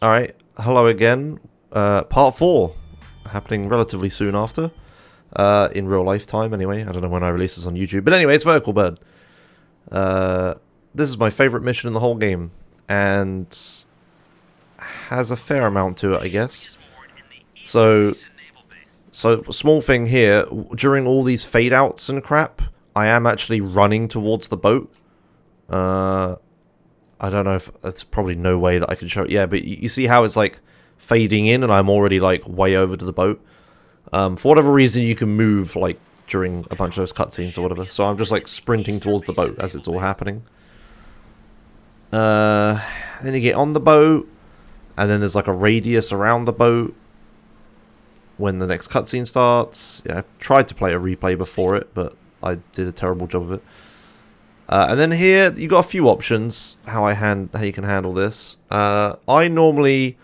Alright, hello again. Part 4, happening relatively soon after. In real life time, anyway. I don't know when I release this on YouTube. But anyway, it's Vertical Bird. This is my favourite mission in the whole game. And has a fair amount to it, I guess. So small thing here. During all these fade-outs and crap, I am actually running towards the boat. I don't know if that's probably no way that I can show it. Yeah, but you see how it's like fading in and I'm already like way over to the boat. For whatever reason, you can move like during a bunch of those cutscenes or whatever. So I'm just like sprinting towards the boat as it's all happening. Then you get on the boat, and then there's like a radius around the boat when the next cutscene starts. Yeah, I tried to play a replay before it, but I did a terrible job of it. And then here you got a few options how you can handle this. I normally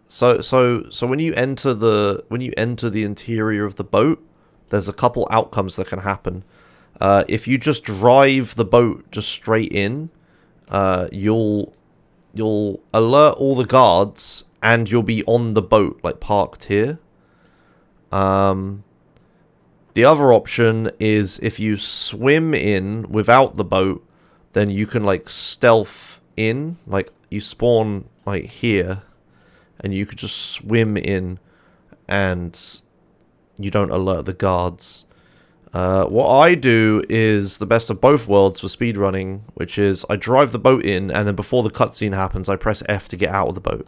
so when you enter the interior of the boat, there's a couple outcomes that can happen. If you just drive the boat just straight in, you'll alert all the guards and you'll be on the boat, like parked here. The other option is if you swim in without the boat, then you can like stealth in, like you spawn like here, and you could just swim in, and you don't alert the guards. What I do is the best of both worlds for speedrunning, which is I drive the boat in, and then before the cutscene happens, I press F to get out of the boat.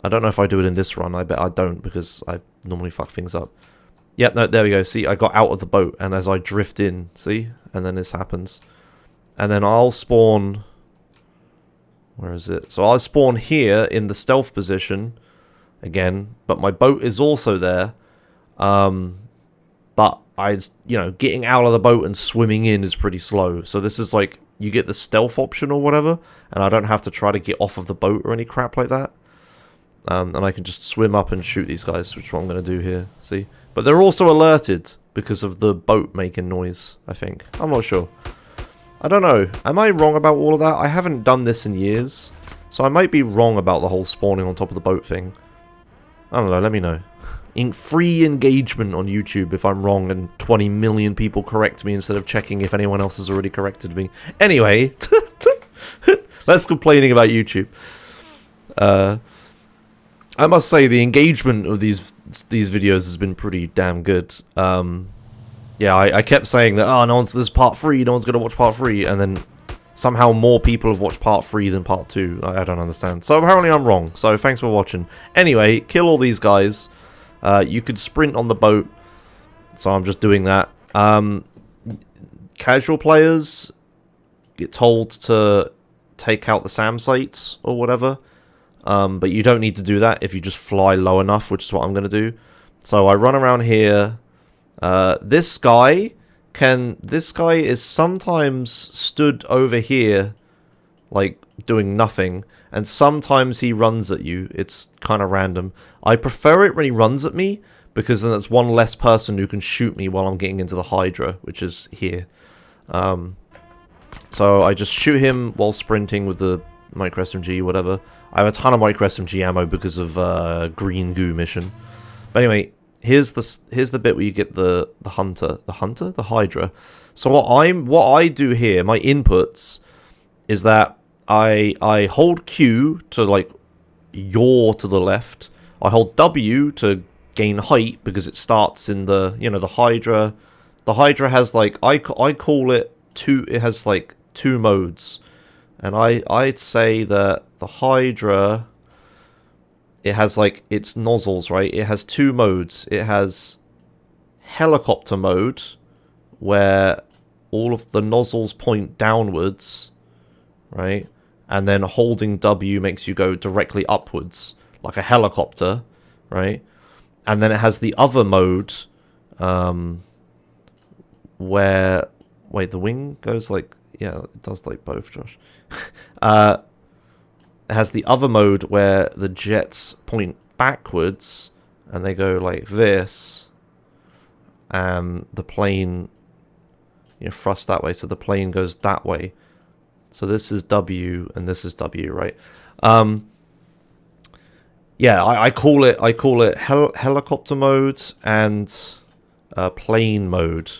I don't know if I do it in this run. I bet I don't, because I normally fuck things up. Yep, no, there we go. See, I got out of the boat, and as I drift in, see? And then this happens. And then I'll spawn... Where is it? So I'll spawn here in the stealth position, again, but my boat is also there. But getting out of the boat and swimming in is pretty slow. So this is like, you get the stealth option or whatever, and I don't have to try to get off of the boat or any crap like that. And I can just swim up and shoot these guys, which is what I'm going to do here, see? But they're also alerted because of the boat making noise, I think. I'm not sure. I don't know. Am I wrong about all of that? I haven't done this in years, so I might be wrong about the whole spawning on top of the boat thing. I don't know, let me know. Free engagement on YouTube if I'm wrong and 20 million people correct me instead of checking if anyone else has already corrected me. Anyway, less complaining about YouTube. I must say the engagement of these videos has been pretty damn good. Yeah, I kept saying that, oh, this is part 3, no one's going to watch part 3, and then somehow more people have watched part 3 than part 2. I don't understand. So apparently I'm wrong, so thanks for watching. Anyway, kill all these guys. You could sprint on the boat, so I'm just doing that. Casual players get told to take out the SAM sites or whatever. But you don't need to do that if you just fly low enough, which is what I'm going to do. So I run around here. This guy is sometimes stood over here, like, doing nothing. And sometimes he runs at you. It's kind of random. I prefer it when he runs at me, because then that's one less person who can shoot me while I'm getting into the Hydra, which is here. So I just shoot him while sprinting with the micro SMG, whatever. I have a ton of micro SMG ammo because of green goo mission. But anyway, here's the bit where you get the Hydra. So what I do here, my inputs, is that I hold Q to like yaw to the left. I hold W to gain height because it starts in the the Hydra. The Hydra has like I call it two. It has like 2 modes. And I'd say that the Hydra, it has like its nozzles, right? It has 2 modes. It has helicopter mode, where all of the nozzles point downwards, right? And then holding W makes you go directly upwards, like a helicopter, right? And then it has the other mode, where... Wait, the wing goes like... Yeah, it does like both, Josh. It has the other mode where the jets point backwards and they go like this, and the plane thrust that way, so the plane goes that way. So this is W and this is W, right? Yeah, I call it helicopter mode and plane mode,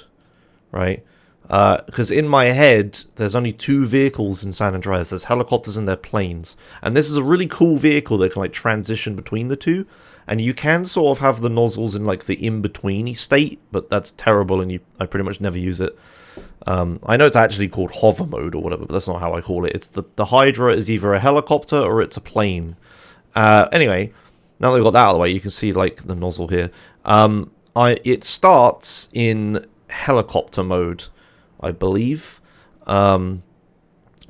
right? Because in my head, there's only two vehicles in San Andreas. There's helicopters and there's planes. And this is a really cool vehicle that can like transition between the two. And you can sort of have the nozzles in like the in-betweeny state, but that's terrible and I pretty much never use it. I know it's actually called hover mode or whatever, but that's not how I call it. It's the Hydra is either a helicopter or it's a plane. Anyway, now that we've got that out of the way, you can see like the nozzle here. It starts in helicopter mode, I believe. So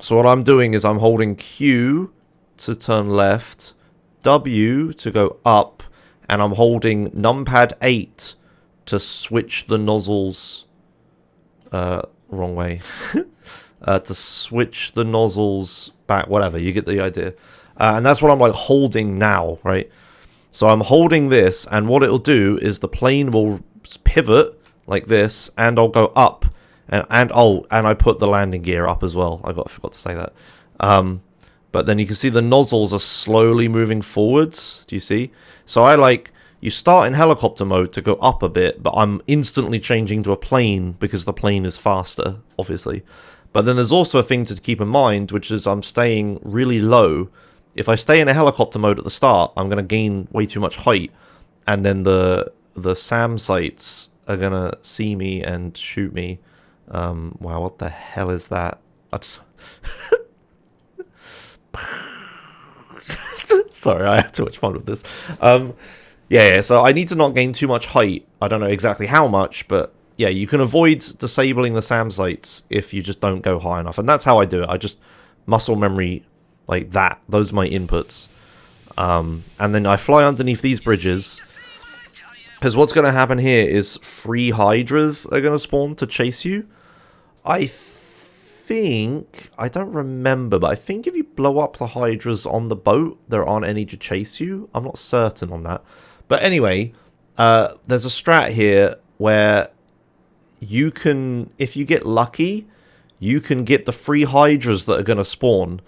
what I'm doing is I'm holding Q to turn left, W to go up, and I'm holding numpad 8 to switch the nozzles. Wrong way. To switch the nozzles back, whatever, you get the idea. And that's what I'm like holding now, right? So I'm holding this, and what it'll do is the plane will pivot like this, and I'll go up, and I put the landing gear up as well. I forgot to say that. But then you can see the nozzles are slowly moving forwards. Do you see? So you start in helicopter mode to go up a bit, but I'm instantly changing to a plane because the plane is faster, obviously. But then there's also a thing to keep in mind, which is I'm staying really low. If I stay in a helicopter mode at the start, I'm going to gain way too much height, and then the SAM sites are going to see me and shoot me. Wow, what the hell is that? Sorry, I have too much fun with this. Yeah, so I need to not gain too much height. I don't know exactly how much, but yeah, you can avoid disabling the SAM sites if you just don't go high enough. And that's how I do it. I just muscle memory like that. Those are my inputs. And then I fly underneath these bridges. Because what's going to happen here is 3 Hydras are going to spawn to chase you. I don't remember, but I think if you blow up the Hydras on the boat, there aren't any to chase you. I'm not certain on that. But anyway, there's a strat here where you can, if you get lucky, you can get the 3 Hydras that are going to spawn.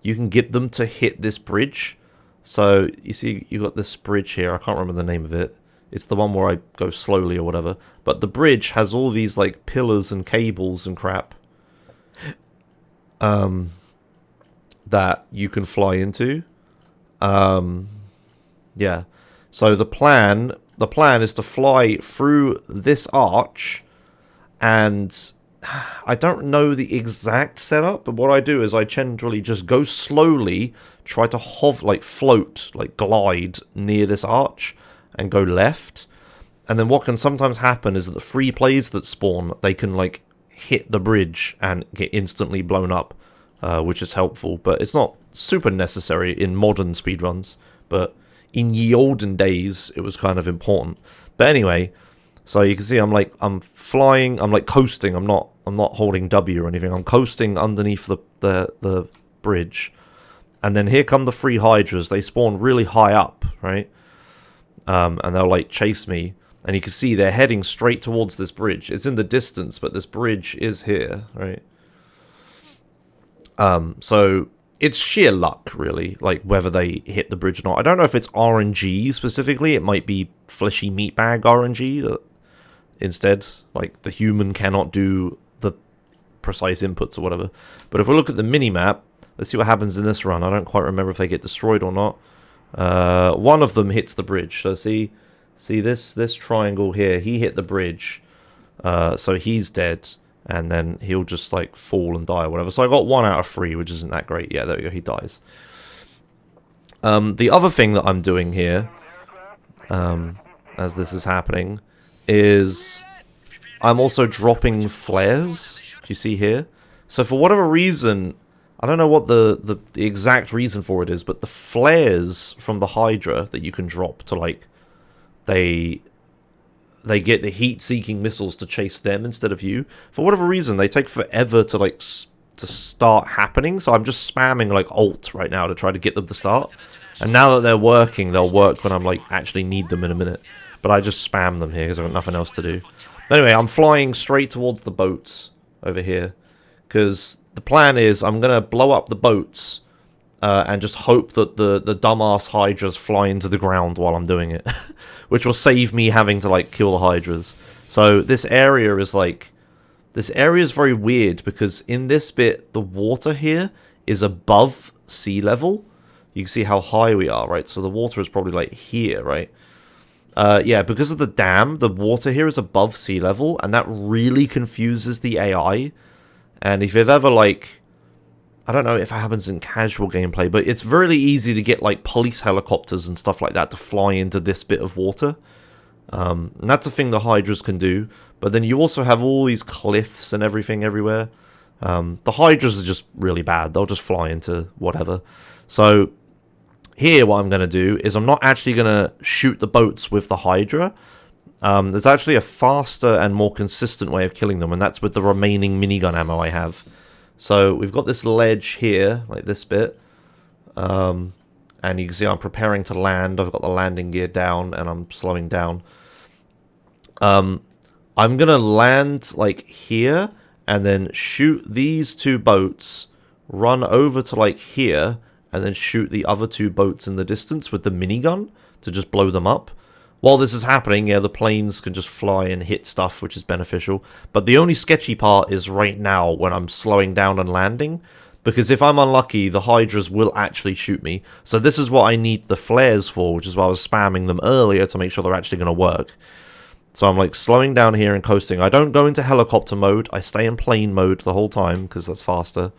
You can get them to hit this bridge. So, you see, you got this bridge here. I can't remember the name of it. It's the one where I go slowly or whatever. But the bridge has all these, like, pillars and cables and crap. That you can fly into. Yeah. So the plan is to fly through this arch, and I don't know the exact setup, but what I do is I generally just go slowly, try to hover, like float, like glide near this arch, and go left. And then what can sometimes happen is that the free plays that spawn, they can like hit the bridge and get instantly blown up, which is helpful, but it's not super necessary in modern speedruns. But in ye olden days, it was kind of important. But anyway, so you can see I'm flying, I'm like coasting. I'm not holding W or anything. I'm coasting underneath the bridge, and then here come the 3 Hydras. They spawn really high up, right? And they'll like chase me, and you can see they're heading straight towards this bridge. It's in the distance, but this bridge is here, right? So it's sheer luck, really, like whether they hit the bridge or not. I don't know if it's RNG specifically. It might be fleshy meatbag RNG that instead, like, the human cannot do the precise inputs or whatever. But if we look at the mini-map, let's see what happens in this run. I don't quite remember if they get destroyed or not. One of them hits the bridge. So see this triangle here. He hit the bridge, so he's dead. And then he'll just, like, fall and die or whatever. So I got 1 out of 3, which isn't that great. Yeah, there we go, he dies. The other thing that I'm doing here, as this is happening, is I'm also dropping flares. Do you see here? So for whatever reason, I don't know what the exact reason for it is, but the flares from the Hydra that you can drop to, like, they get the heat-seeking missiles to chase them instead of you. For whatever reason, they take forever to, like, to start happening. So I'm just spamming, like, Alt right now to try to get them to start. And now that they're working, they'll work when I'm, like, actually need them in a minute. But I just spam them here because I've got nothing else to do. Anyway, I'm flying straight towards the boats over here. Because the plan is I'm going to blow up the boats and just hope that the dumbass hydras fly into the ground while I'm doing it, which will save me having to like kill the hydras. So this area is like, this area is very weird because in this bit the water here is above sea level. You can see how high we are, right? So the water is probably like here, right? Yeah, because of the dam, the water here is above sea level, and that really confuses the AI. And if you've ever like, I don't know if it happens in casual gameplay, but it's really easy to get like police helicopters and stuff like that to fly into this bit of water. And that's a thing the hydras can do. But then you also have all these cliffs and everything everywhere. The hydras are just really bad. They'll just fly into whatever. So here what I'm going to do is I'm not actually going to shoot the boats with the hydra. There's actually a faster and more consistent way of killing them, and that's with the remaining minigun ammo I have. So we've got this ledge here, like this bit. And you can see I'm preparing to land. I've got the landing gear down and I'm slowing down. I'm going to land like here and then shoot these two boats, run over to like here, and then shoot the other two boats in the distance with the minigun to just blow them up. While this is happening, yeah, the planes can just fly and hit stuff, which is beneficial. But the only sketchy part is right now when I'm slowing down and landing, because if I'm unlucky, the hydras will actually shoot me. So this is what I need the flares for, which is why I was spamming them earlier to make sure they're actually going to work. So I'm like slowing down here and coasting. I don't go into helicopter mode. I stay in plane mode the whole time because that's faster.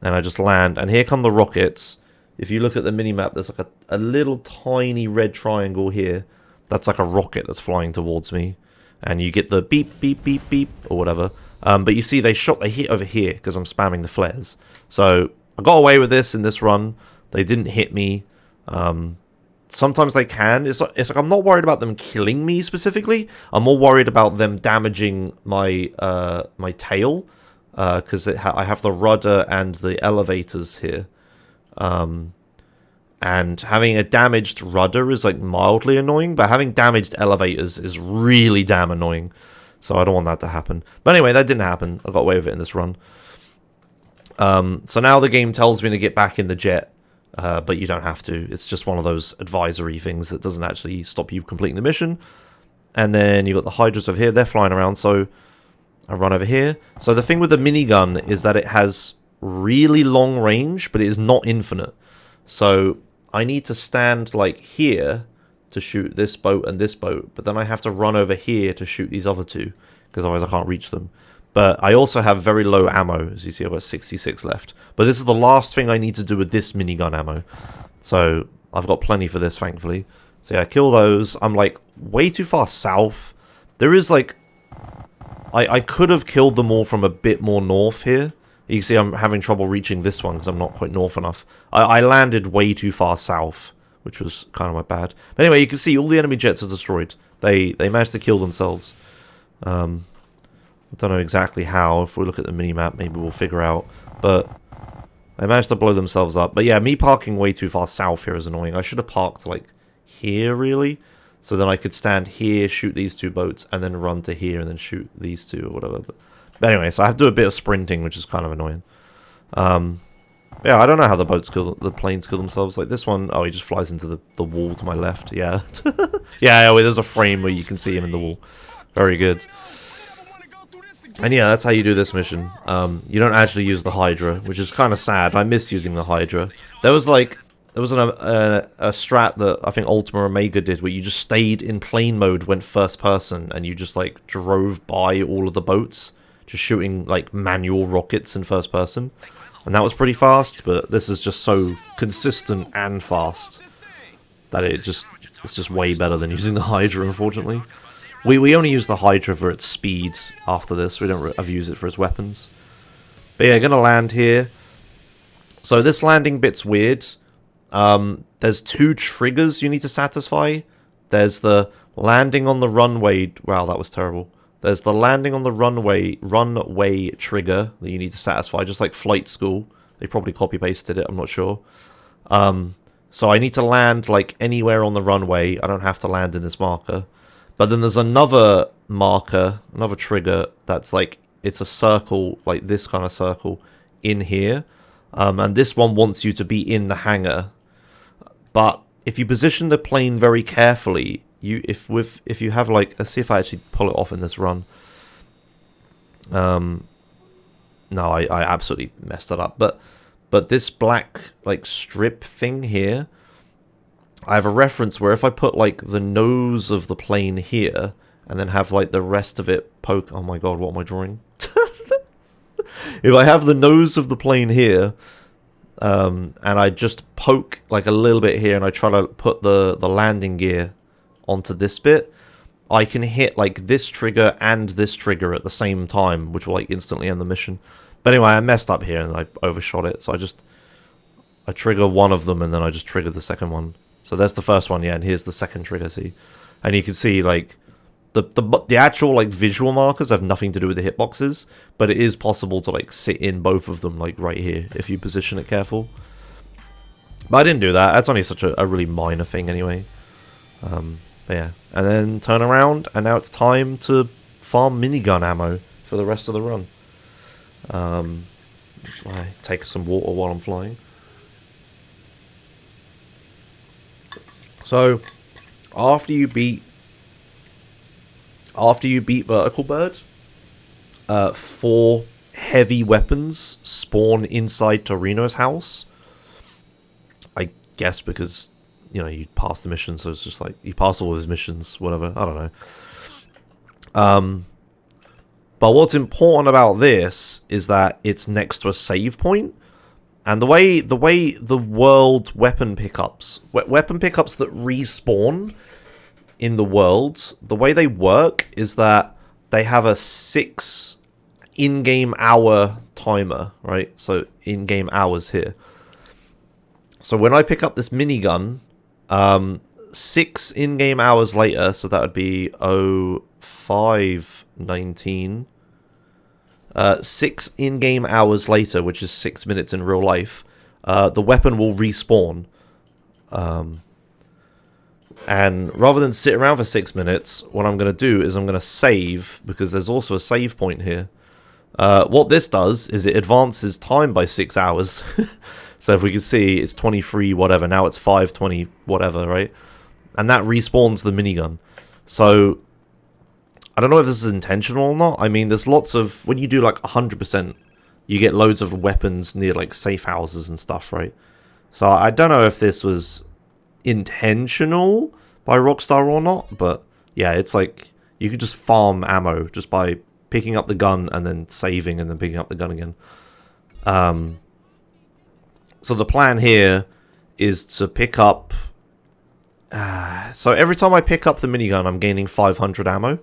And I just land. And here come the rockets. If you look at the minimap, there's like a little tiny red triangle here. That's like a rocket that's flying towards me. And you get the beep, beep, beep, beep, or whatever. But you see they hit over here because I'm spamming the flares. So I got away with this in this run. They didn't hit me. Sometimes they can. It's like I'm not worried about them killing me specifically. I'm more worried about them damaging my my tail. Because I have the rudder and the elevators here. And having a damaged rudder is like mildly annoying, but having damaged elevators is really damn annoying. So I don't want that to happen. But anyway, that didn't happen. I got away with it in this run. So now the game tells me to get back in the jet, but you don't have to. It's just one of those advisory things that doesn't actually stop you completing the mission. And then you got the hydras over here. They're flying around, so I run over here. So the thing with the minigun is that it has really long range, but it is not infinite. So I need to stand like here to shoot this boat and this boat, but then I have to run over here to shoot these other two, because otherwise I can't reach them. But I also have very low ammo. As you see, I've got 66 left. But this is the last thing I need to do with this minigun ammo. So I've got plenty for this, thankfully. So yeah, I kill those. I'm like way too far south. There is like... I could have killed them all from a bit more north here. You can see I'm having trouble reaching this one because I'm not quite north enough. I landed way too far south, which was kind of my bad. But anyway, you can see all the enemy jets are destroyed. They managed to kill themselves. I don't know exactly how. If we look at the minimap, maybe we'll figure out. But they managed to blow themselves up. But yeah, me parking way too far south here is annoying. I should have parked like here, really. So then I could stand here, shoot these two boats, and then run to here and then shoot these two or whatever. But anyway, so I have to do a bit of sprinting, which is kind of annoying. Yeah, I don't know how the planes kill themselves. Like this one, oh, he just flies into the wall to my left. Yeah. Yeah, there's a frame where you can see him in the wall. Very good. And yeah, that's how you do this mission. You don't actually use the Hydra, which is kind of sad. I miss using the Hydra. There was a strat that I think Ultima Omega did where you just stayed in plane mode, went first person, and you just like drove by all of the boats, just shooting like manual rockets in first person. And that was pretty fast, but this is just so consistent and fast that it's just way better than using the Hydra, unfortunately. We only use the Hydra for its speed after this. We don't ever use it for its weapons. But yeah, gonna land here. So this landing bit's weird. There's two triggers you need to satisfy. There's the landing on the runway. Wow, that was terrible. There's the landing on the runway trigger that you need to satisfy, just like flight school. They probably copy-pasted it, I'm not sure. So I need to land like anywhere on the runway. I don't have to land in this marker. But then there's another marker, another trigger that's like, it's a circle, like this kind of circle in here. And this one wants you to be in the hangar. But if you position the plane very carefully, if you have like, let's see if I actually pull it off in this run. No, I absolutely messed it up. But this black like strip thing here, I have a reference where if I put like the nose of the plane here and then have like the rest of it poke. Oh my god, what am I drawing? If I have the nose of the plane here, and I just poke like a little bit here, and I try to put the landing gear onto this bit, I can hit like this trigger and this trigger at the same time, which will like instantly end the mission. But anyway, I messed up here and I overshot it, so I trigger one of them and then I just trigger the second one. So there's the first one, yeah, and here's the second trigger, see? And you can see like the actual like visual markers have nothing to do with the hitboxes, but it is possible to like sit in both of them like right here if you position it careful. But I didn't do that. That's only such a really minor thing anyway. But yeah, and then turn around, and now it's time to farm minigun ammo for the rest of the run. I take some water while I'm flying. So after you beat Vertical Bird, 4 heavy weapons spawn inside Torino's house. I guess because, you know, you passed the mission, so it's just like, you passed all his missions, whatever, I don't know. But what's important about this is that it's next to a save point, and the way the world weapon pickups that respawn in the world, the way they work is that they have a 6 in-game hour timer, right? So in-game hours here. So when I pick up this minigun, 6 in-game hours later, so that would be 05:19. 6 in-game hours later, which is 6 minutes in real life, the weapon will respawn. And rather than sit around for 6 minutes, what I'm going to do is I'm going to save, because there's also a save point here. What this does is it advances time by 6 hours. So if we can see, it's 23 whatever, now it's 5:20 whatever, right? And that respawns the minigun. So I don't know if this is intentional or not. I mean, there's lots of, when you do like 100%, you get loads of weapons near like safe houses and stuff, right? So I don't know if this was intentional by Rockstar or not, but yeah, it's like you could just farm ammo just by picking up the gun and then saving and then picking up the gun again. So the plan here is to pick up, so every time I pick up the minigun, I'm gaining 500 ammo,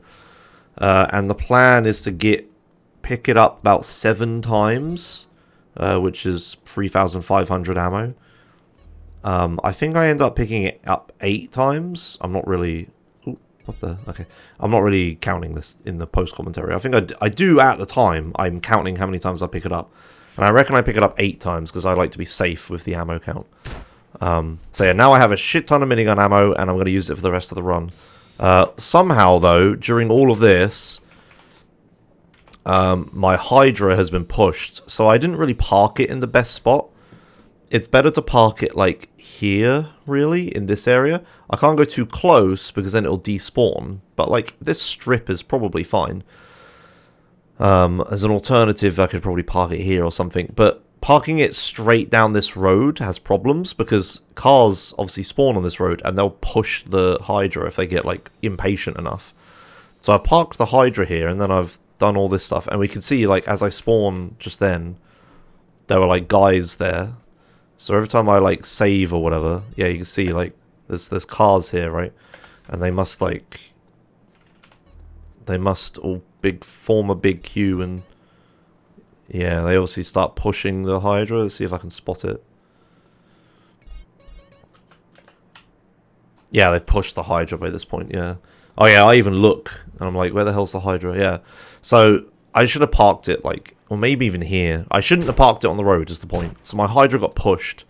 and the plan is to pick it up about 7 times, which is 3,500 ammo. I think I end up picking it up 8 times. I'm not really... Ooh, what the... Okay. I'm not really counting this in the post-commentary. I think I do at the time. I'm counting how many times I pick it up. And I reckon I pick it up 8 times because I like to be safe with the ammo count. So yeah, now I have a shit ton of minigun ammo and I'm going to use it for the rest of the run. Somehow, though, during all of this, my Hydra has been pushed. So I didn't really park it in the best spot. It's better to park it, like, here, really, in this area. I can't go too close, because then it'll despawn. But, like, this strip is probably fine. As an alternative, I could probably park it here or something. But parking it straight down this road has problems, because cars obviously spawn on this road, and they'll push the Hydra if they get, like, impatient enough. So I've parked the Hydra here, and then I've done all this stuff. And we can see, like, as I spawn just then, there were, like, guys there. So every time I, like, save or whatever, yeah, you can see, like, there's cars here, right? And they must, like, all form a big queue, and yeah, they obviously start pushing the Hydra. Let's see if I can spot it. Yeah, they pushed the Hydra by this point, yeah. Oh yeah, I even look, and I'm like, where the hell's the Hydra? Yeah. So I should have parked it, like, or maybe even here. I shouldn't have parked it on the road, is the point. So my Hydra got pushed,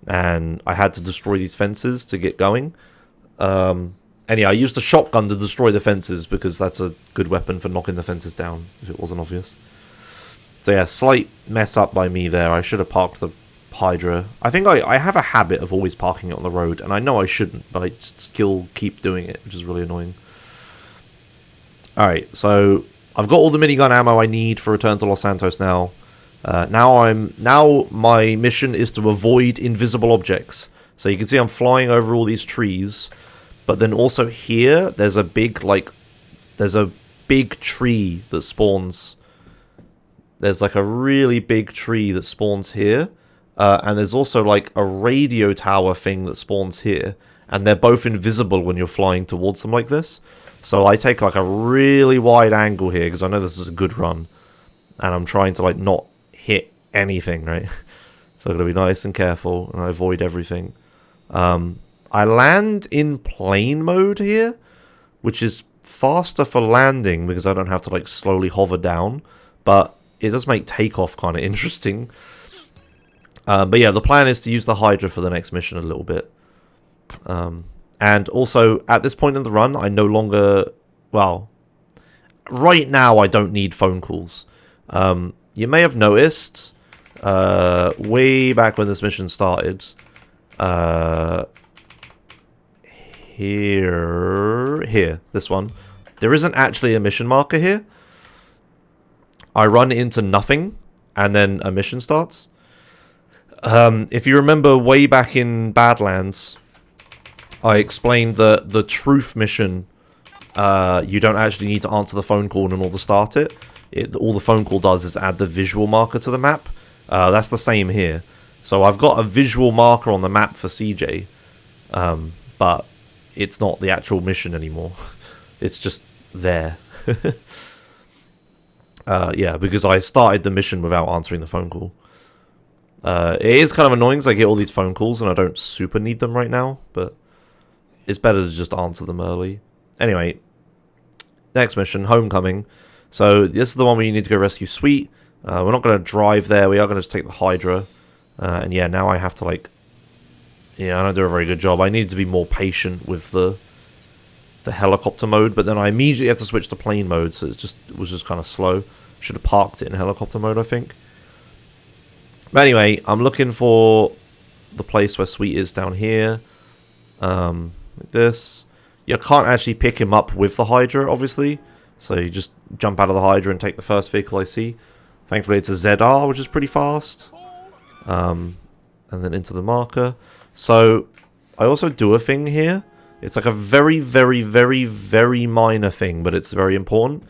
and I had to destroy these fences to get going. And yeah, I used a shotgun to destroy the fences, because that's a good weapon for knocking the fences down, if it wasn't obvious. So yeah, slight mess up by me there. I should have parked the Hydra. I think I have a habit of always parking it on the road, and I know I shouldn't, but I still keep doing it, which is really annoying. Alright, so I've got all the minigun ammo I need for Return to Los Santos now. Now my mission is to avoid invisible objects. So you can see I'm flying over all these trees, but then also here there's a big tree that spawns. There's like a really big tree that spawns here. And there's also like a radio tower thing that spawns here. And they're both invisible when you're flying towards them like this. So I take like a really wide angle here because I know this is a good run. And I'm trying to like not hit anything, right? So I've got to be nice and careful and I avoid everything. I land in plane mode here, which is faster for landing because I don't have to like slowly hover down. But it does make takeoff kind of interesting. But yeah, the plan is to use the Hydra for the next mission a little bit. And also, at this point in the run, I no longer... Well, right now I don't need phone calls. You may have noticed, way back when this mission started, here, this one, there isn't actually a mission marker here. I run into nothing, and then a mission starts. If you remember way back in Badlands, I explained that the truth mission, you don't actually need to answer the phone call in order to start it. All the phone call does is add the visual marker to the map. That's the same here. So I've got a visual marker on the map for CJ, but it's not the actual mission anymore. It's just there. Yeah, because I started the mission without answering the phone call. It is kind of annoying because I get all these phone calls and I don't super need them right now, but it's better to just answer them early. Anyway, next mission, Homecoming. So this is the one where you need to go rescue Sweet. We're not going to drive there, we are going to just take the Hydra. And yeah, now I have to like... Yeah, I don't do a very good job. I need to be more patient with the helicopter mode, but then I immediately had to switch to plane mode, so it was just kind of slow. Should have parked it in helicopter mode, I think. But anyway, I'm looking for the place where Sweet is down here. Like this. You can't actually pick him up with the Hydra, obviously. So you just jump out of the Hydra and take the first vehicle I see. Thankfully it's a ZR, which is pretty fast. And then into the marker. So I also do a thing here. It's like a very, very, very, very minor thing, but it's very important.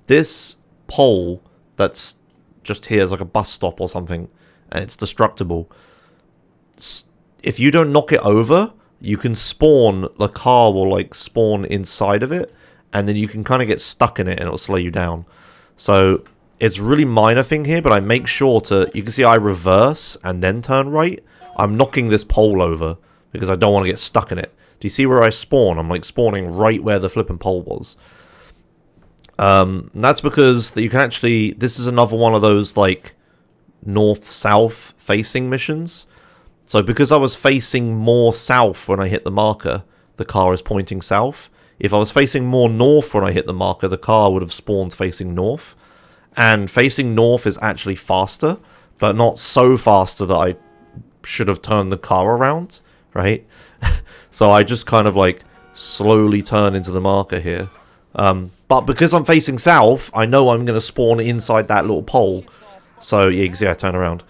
This pole that's just here is like a bus stop or something, and it's destructible. If you don't knock it over, you can spawn, the car will like spawn inside of it, and then you can kind of get stuck in it and it'll slow you down. So it's a really minor thing here, but I make sure to, you can see I reverse and then turn right. I'm knocking this pole over because I don't want to get stuck in it. Do you see where I spawn? I'm like spawning right where the flipping pole was. And that's because you can actually, this is another one of those like north-south facing missions. So because I was facing more south when I hit the marker, the car is pointing south. If I was facing more north when I hit the marker, the car would have spawned facing north. And facing north is actually faster, but not so faster that I should have turned the car around, right? So I just kind of like slowly turn into the marker here. But because I'm facing south, I know I'm going to spawn inside that little pole. So yeah, you can see I turn around.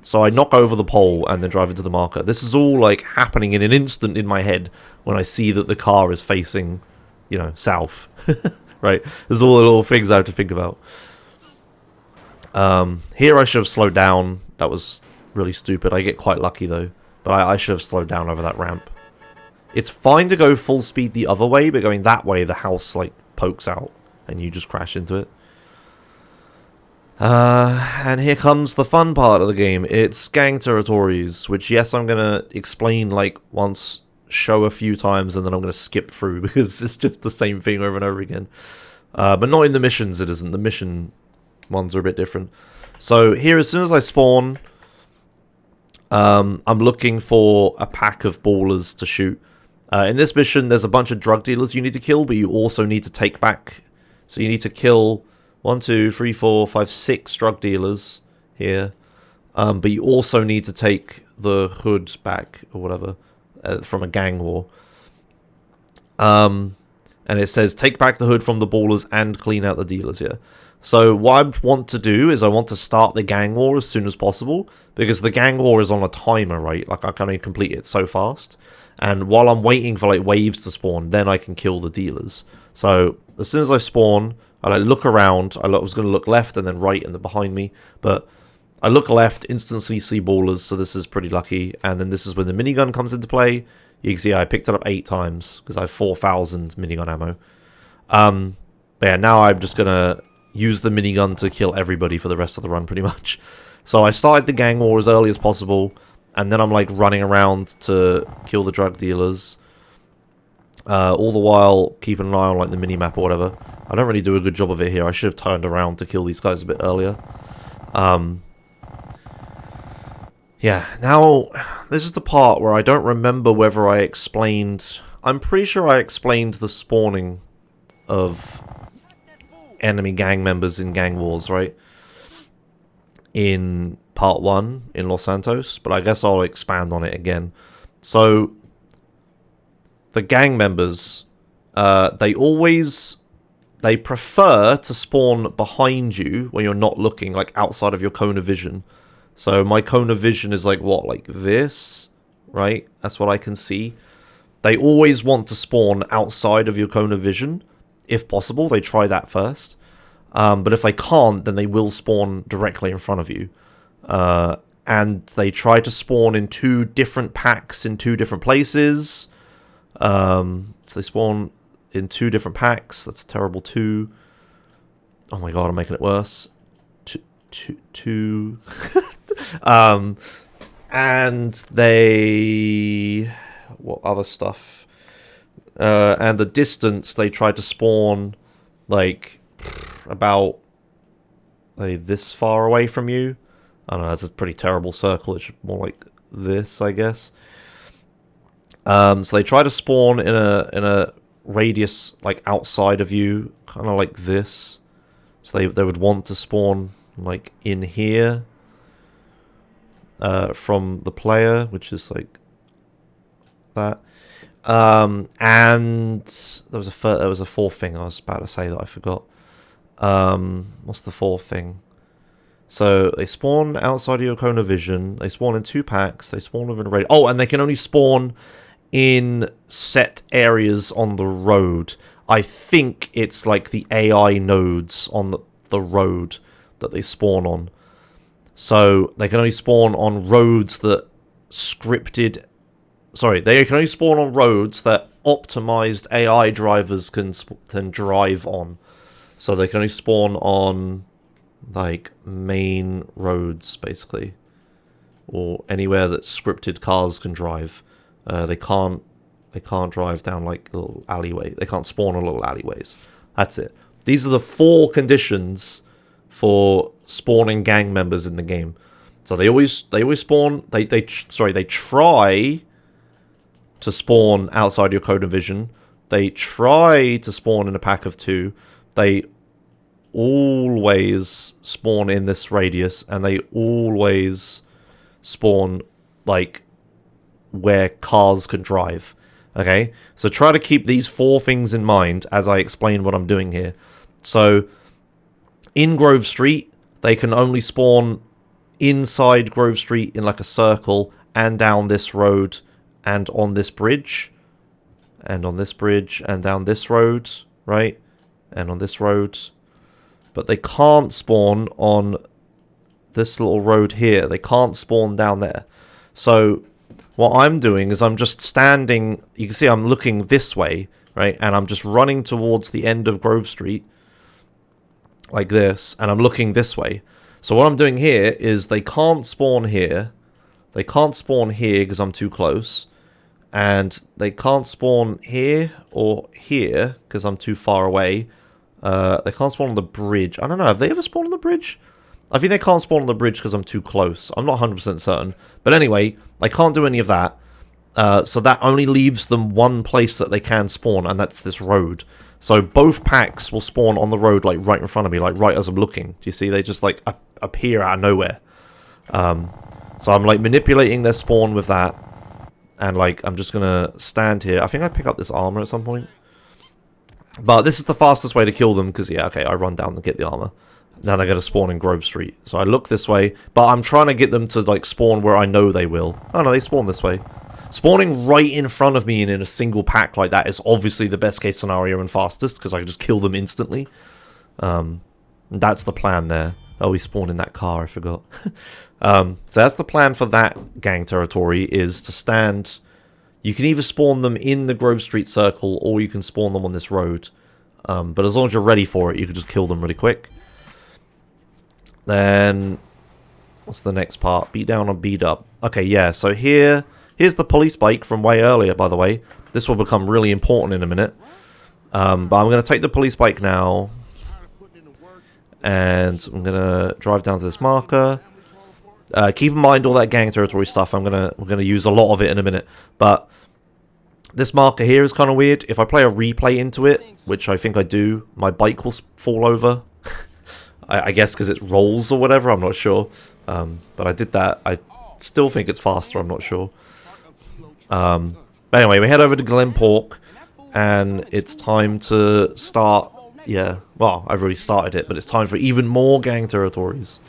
So I knock over the pole and then drive into the marker. This is all like happening in an instant in my head when I see that the car is facing, you know, south. Right? There's all the little things I have to think about. Here I should have slowed down. That was really stupid. I get quite lucky though. But I should have slowed down over that ramp. It's fine to go full speed the other way, but going that way, the house like pokes out and you just crash into it. And here comes the fun part of the game. It's gang territories, which yes, I'm gonna explain like once, show a few times, and then I'm gonna skip through because it's just the same thing over and over again. But not in the missions, it isn't. The mission ones are a bit different. So here, as soon as I spawn, I'm looking for a pack of ballers to shoot. In this mission, there's a bunch of drug dealers you need to kill, but you also need to take back. So you need to kill 1, 2, 3, 4, 5, 6 drug dealers here. But you also need to take the hood back, or whatever, from a gang war. And it says, take back the hood from the ballers and clean out the dealers here. So what I want to do is I want to start the gang war as soon as possible, because the gang war is on a timer, right? Like, I can only complete it so fast. And while I'm waiting for, like, waves to spawn, then I can kill the dealers. So as soon as I spawn, I, like, look around. I was going to look left and then right and then behind me. But I look left, instantly see ballers, so this is pretty lucky. And then this is when the minigun comes into play. You can see I picked it up 8 times, because I have 4,000 minigun ammo. But yeah, now I'm just going to use the minigun to kill everybody for the rest of the run, pretty much. So I started the gang war as early as possible, and then I'm, like, running around to kill the drug dealers. All the while keeping an eye on, like, the mini-map or whatever. I don't really do a good job of it here. I should have turned around to kill these guys a bit earlier. Yeah, now, this is the part where I don't remember whether I explained... I'm pretty sure I explained the spawning of enemy gang members in gang wars, right? In part 1 in Los Santos, but I guess I'll expand on it again. So, the gang members, they prefer to spawn behind you when you're not looking, like outside of your cone of vision. So my cone of vision is like, what, like this, right? That's what I can see. They always want to spawn outside of your cone of vision. If possible, they try that first. But if they can't, then they will spawn directly in front of you. And they try to spawn in 2 different packs in 2 different places. So they spawn in 2 different packs. That's terrible too. Oh my god, I'm making it worse. Two. And they... What other stuff? And the distance, they try to spawn, like, about, like, this far away from you. I don't know, that's a pretty terrible circle. It's more like this, I guess. So they try to spawn in a radius, like, outside of you, kind of like this. So they would want to spawn, like, in here from the player, which is like that. And there was a 4th thing I was about to say that I forgot. What's the 4th thing? So they spawn outside of your cone of vision. They spawn in 2 packs. They spawn within a radius. Oh, and they can only spawn in set areas on the road. I think it's like the AI nodes on the road that they spawn on. So they can only spawn on roads that scripted... Sorry, they can only spawn on roads that optimized AI drivers can drive on. So they can only spawn on, like, main roads, basically. Or anywhere that scripted cars can drive. They can't drive down, like, a little alleyway. They can't spawn on little alleyways. That's it. These are the 4 conditions for spawning gang members in the game. So they always spawn... They try to spawn outside your cone of vision. They try to spawn in a pack of 2. They always spawn in this radius, and they always spawn, like, where cars can drive. Okay? So try to keep these 4 things in mind as I explain what I'm doing here. So, in Grove Street, they can only spawn inside Grove Street in, like, a circle, and down this road, and on this bridge, and on this bridge, and down this road, right? And on this road. But they can't spawn on this little road here. They can't spawn down there. So what I'm doing is I'm just standing... You can see I'm looking this way, right? And I'm just running towards the end of Grove Street, like this, and I'm looking this way. So what I'm doing here is they can't spawn here. They can't spawn here because I'm too close. And they can't spawn here or here because I'm too far away. They can't spawn on the bridge. I don't know. Have they ever spawned on the bridge? I think they can't spawn on the bridge because I'm too close. I'm not 100% certain. But anyway, they can't do any of that. So that only leaves them one place that they can spawn, and that's this road. So both packs will spawn on the road, like, right in front of me, like, right as I'm looking. Do you see? They just, like, appear out of nowhere. So I'm, like, manipulating their spawn with that. And, like, I'm just gonna stand here. I think I pick up this armor at some point. But this is the fastest way to kill them, because, yeah, okay, I run down to get the armor. Now they're going to spawn in Grove Street. So I look this way, but I'm trying to get them to, like, spawn where I know they will. Oh, no, they spawn this way. Spawning right in front of me and in a single pack like that is obviously the best case scenario and fastest, because I can just kill them instantly. That's the plan there. Oh, we spawned in that car, I forgot. So that's the plan for that gang territory, is to stand... You can either spawn them in the Grove Street circle, or you can spawn them on this road. But as long as you're ready for it, you can just kill them really quick. Then... What's the next part? Beat down or beat up. Okay, yeah, so here's the police bike from way earlier, by the way. This will become really important in a minute. But I'm going to take the police bike now. And I'm going to drive down to this marker. Keep in mind all that gang territory stuff. We're gonna use a lot of it in a minute. But this marker here is kind of weird. If I play a replay into it, which I think I do, my bike will fall over. I guess because it rolls or whatever. I'm not sure. But I did that. I still think it's faster. I'm not sure. But anyway, we head over to Glenpork, and it's time to start. Yeah, well, I've already started it, but it's time for even more gang territories.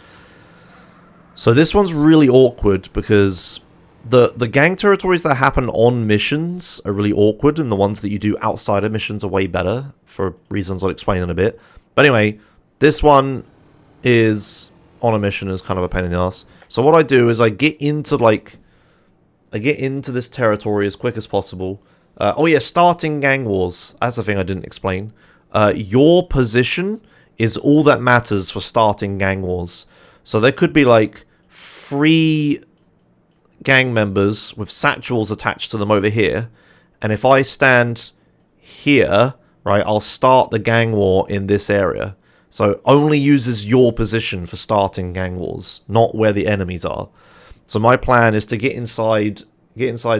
So this one's really awkward because the gang territories that happen on missions are really awkward, and the ones that you do outside of missions are way better, for reasons I'll explain in a bit. But anyway, this one is on a mission, is kind of a pain in the ass. So what I do is I get into this territory as quick as possible. Oh yeah, starting gang wars. That's the thing I didn't explain. Your position is all that matters for starting gang wars. So there could be like 3 gang members with satchels attached to them over here. And if I stand here, right, I'll start the gang war in this area. So only uses your position for starting gang wars, not where the enemies are. So my plan is to get inside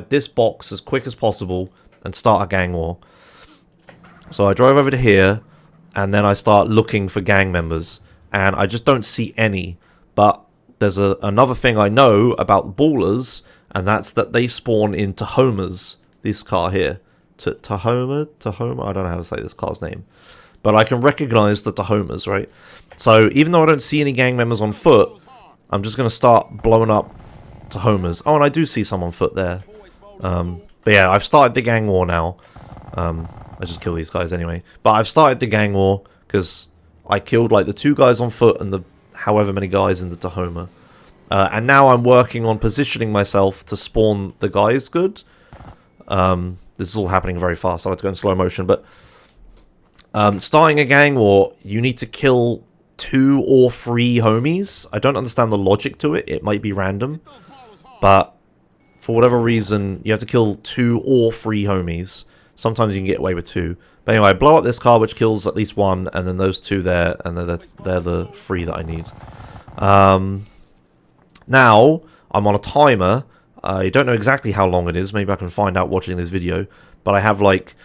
this box as quick as possible and start a gang war. So I drive over to here, and then I start looking for gang members, and I just don't see any. But there's another thing I know about ballers, and that's that they spawn in Tahomas. This car here. Tahoma? I don't know how to say this car's name. But I can recognize the Tahomas, right? So even though I don't see any gang members on foot, I'm just going to start blowing up Tahomas. Oh, and I do see some on foot there. But yeah, I've started the gang war now. I just kill these guys anyway. But I've started the gang war because I killed like the 2 guys on foot and the however many guys in the Tahoma. And now I'm working on positioning myself to spawn the guys good. This is all happening very fast. I like to go in slow motion. But starting a gang war, you need to kill 2 or 3 homies. I don't understand the logic to it. It might be random. But for whatever reason, you have to kill 2 or 3 homies. Sometimes you can get away with 2. But anyway, I blow up this car, which kills at least 1, and then those 2 there, and they're the 3 that I need. Now, I'm on a timer. I don't know exactly how long it is. Maybe I can find out watching this video. But I have like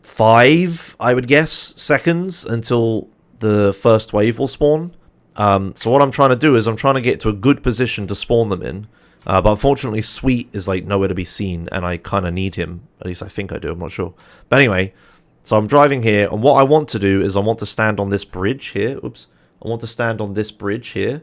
5, I would guess, seconds until the first wave will spawn. So what I'm trying to do is I'm trying to get to a good position to spawn them in. But unfortunately, Sweet is like nowhere to be seen, and I kind of need him. At least I think I do, I'm not sure. But anyway, so I'm driving here, and what I want to do is I want to stand on this bridge here. Oops. I want to stand on this bridge here.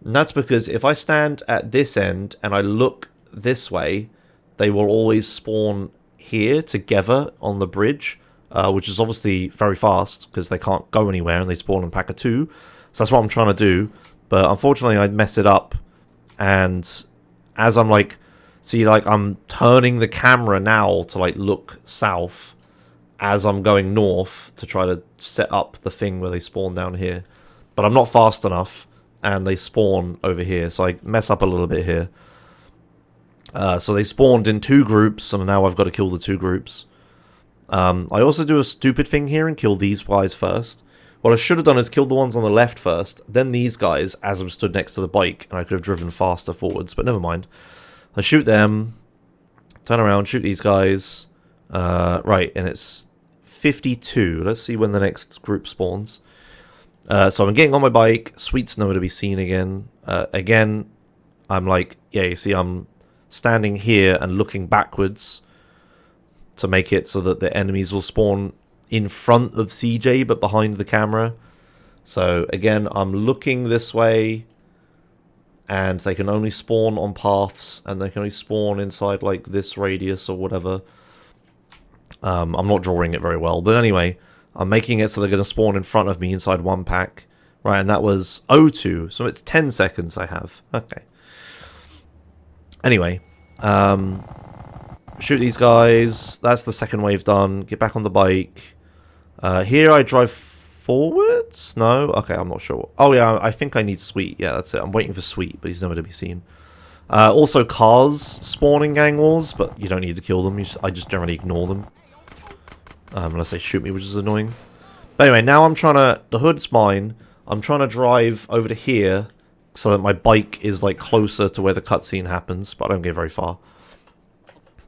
And that's because if I stand at this end and I look this way, they will always spawn here together on the bridge, which is obviously very fast because they can't go anywhere and they spawn in pack of 2. So that's what I'm trying to do. But unfortunately, I mess it up, and as I'm like, see, like I'm turning the camera now to like look south as I'm going north to try to set up the thing where they spawn down here. But I'm not fast enough, and they spawn over here, so I mess up a little bit here. So they spawned in 2 groups, and now I've got to kill the 2 groups. I also do a stupid thing here and kill these guys first. What I should have done is kill the ones on the left first, then these guys as I'm stood next to the bike, and I could have driven faster forwards, but never mind. I shoot them, turn around, shoot these guys. Right, and it's 52. Let's see when the next group spawns. So I'm getting on my bike. Sweet's nowhere to be seen again. Again, I'm like, yeah, you see, I'm standing here and looking backwards to make it so that the enemies will spawn in front of CJ, but behind the camera. So again, I'm looking this way, and they can only spawn on paths, and they can only spawn inside like this radius or whatever. I'm not drawing it very well, but anyway, I'm making it so they're going to spawn in front of me inside one pack. Right, and that was O2, so it's 10 seconds I have. Okay. Anyway, shoot these guys. That's the second wave done. Get back on the bike. Here I drive forwards? No? Okay, I'm not sure. Oh yeah, I think I need Sweet. Yeah, that's it. I'm waiting for Sweet, but he's nowhere to be seen. Also cars spawning gang wars, but you don't need to kill them. I just generally ignore them. Unless they shoot me, which is annoying. But anyway, now I'm trying to... The hood's mine. I'm trying to drive over to here so that my bike is like closer to where the cutscene happens, but I don't get very far.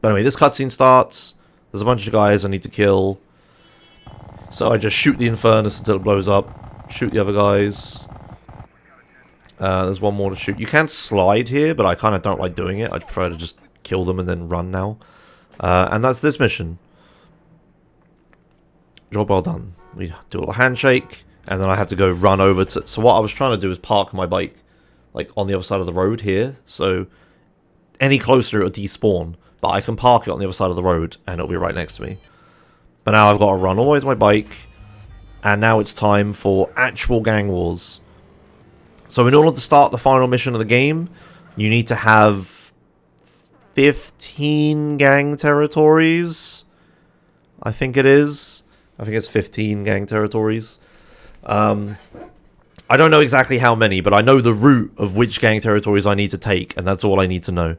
But anyway, this cutscene starts. There's a bunch of guys I need to kill. So I just shoot the Infernus until it blows up. Shoot the other guys. There's one more to shoot. You can slide here, but I kind of don't like doing it. I prefer to just kill them and then run now. And that's this mission. Job well done. We do a little handshake, and then I have to go run over to... So what I was trying to do is park my bike, like, on the other side of the road here. So any closer it'll despawn. But I can park it on the other side of the road, and it'll be right next to me. But now I've got to run all the way to my bike, and now it's time for actual gang wars. So in order to start the final mission of the game, you need to have 15 gang territories. I think it is. I think it's 15 gang territories. I don't know exactly how many, but I know the route of which gang territories I need to take, and that's all I need to know.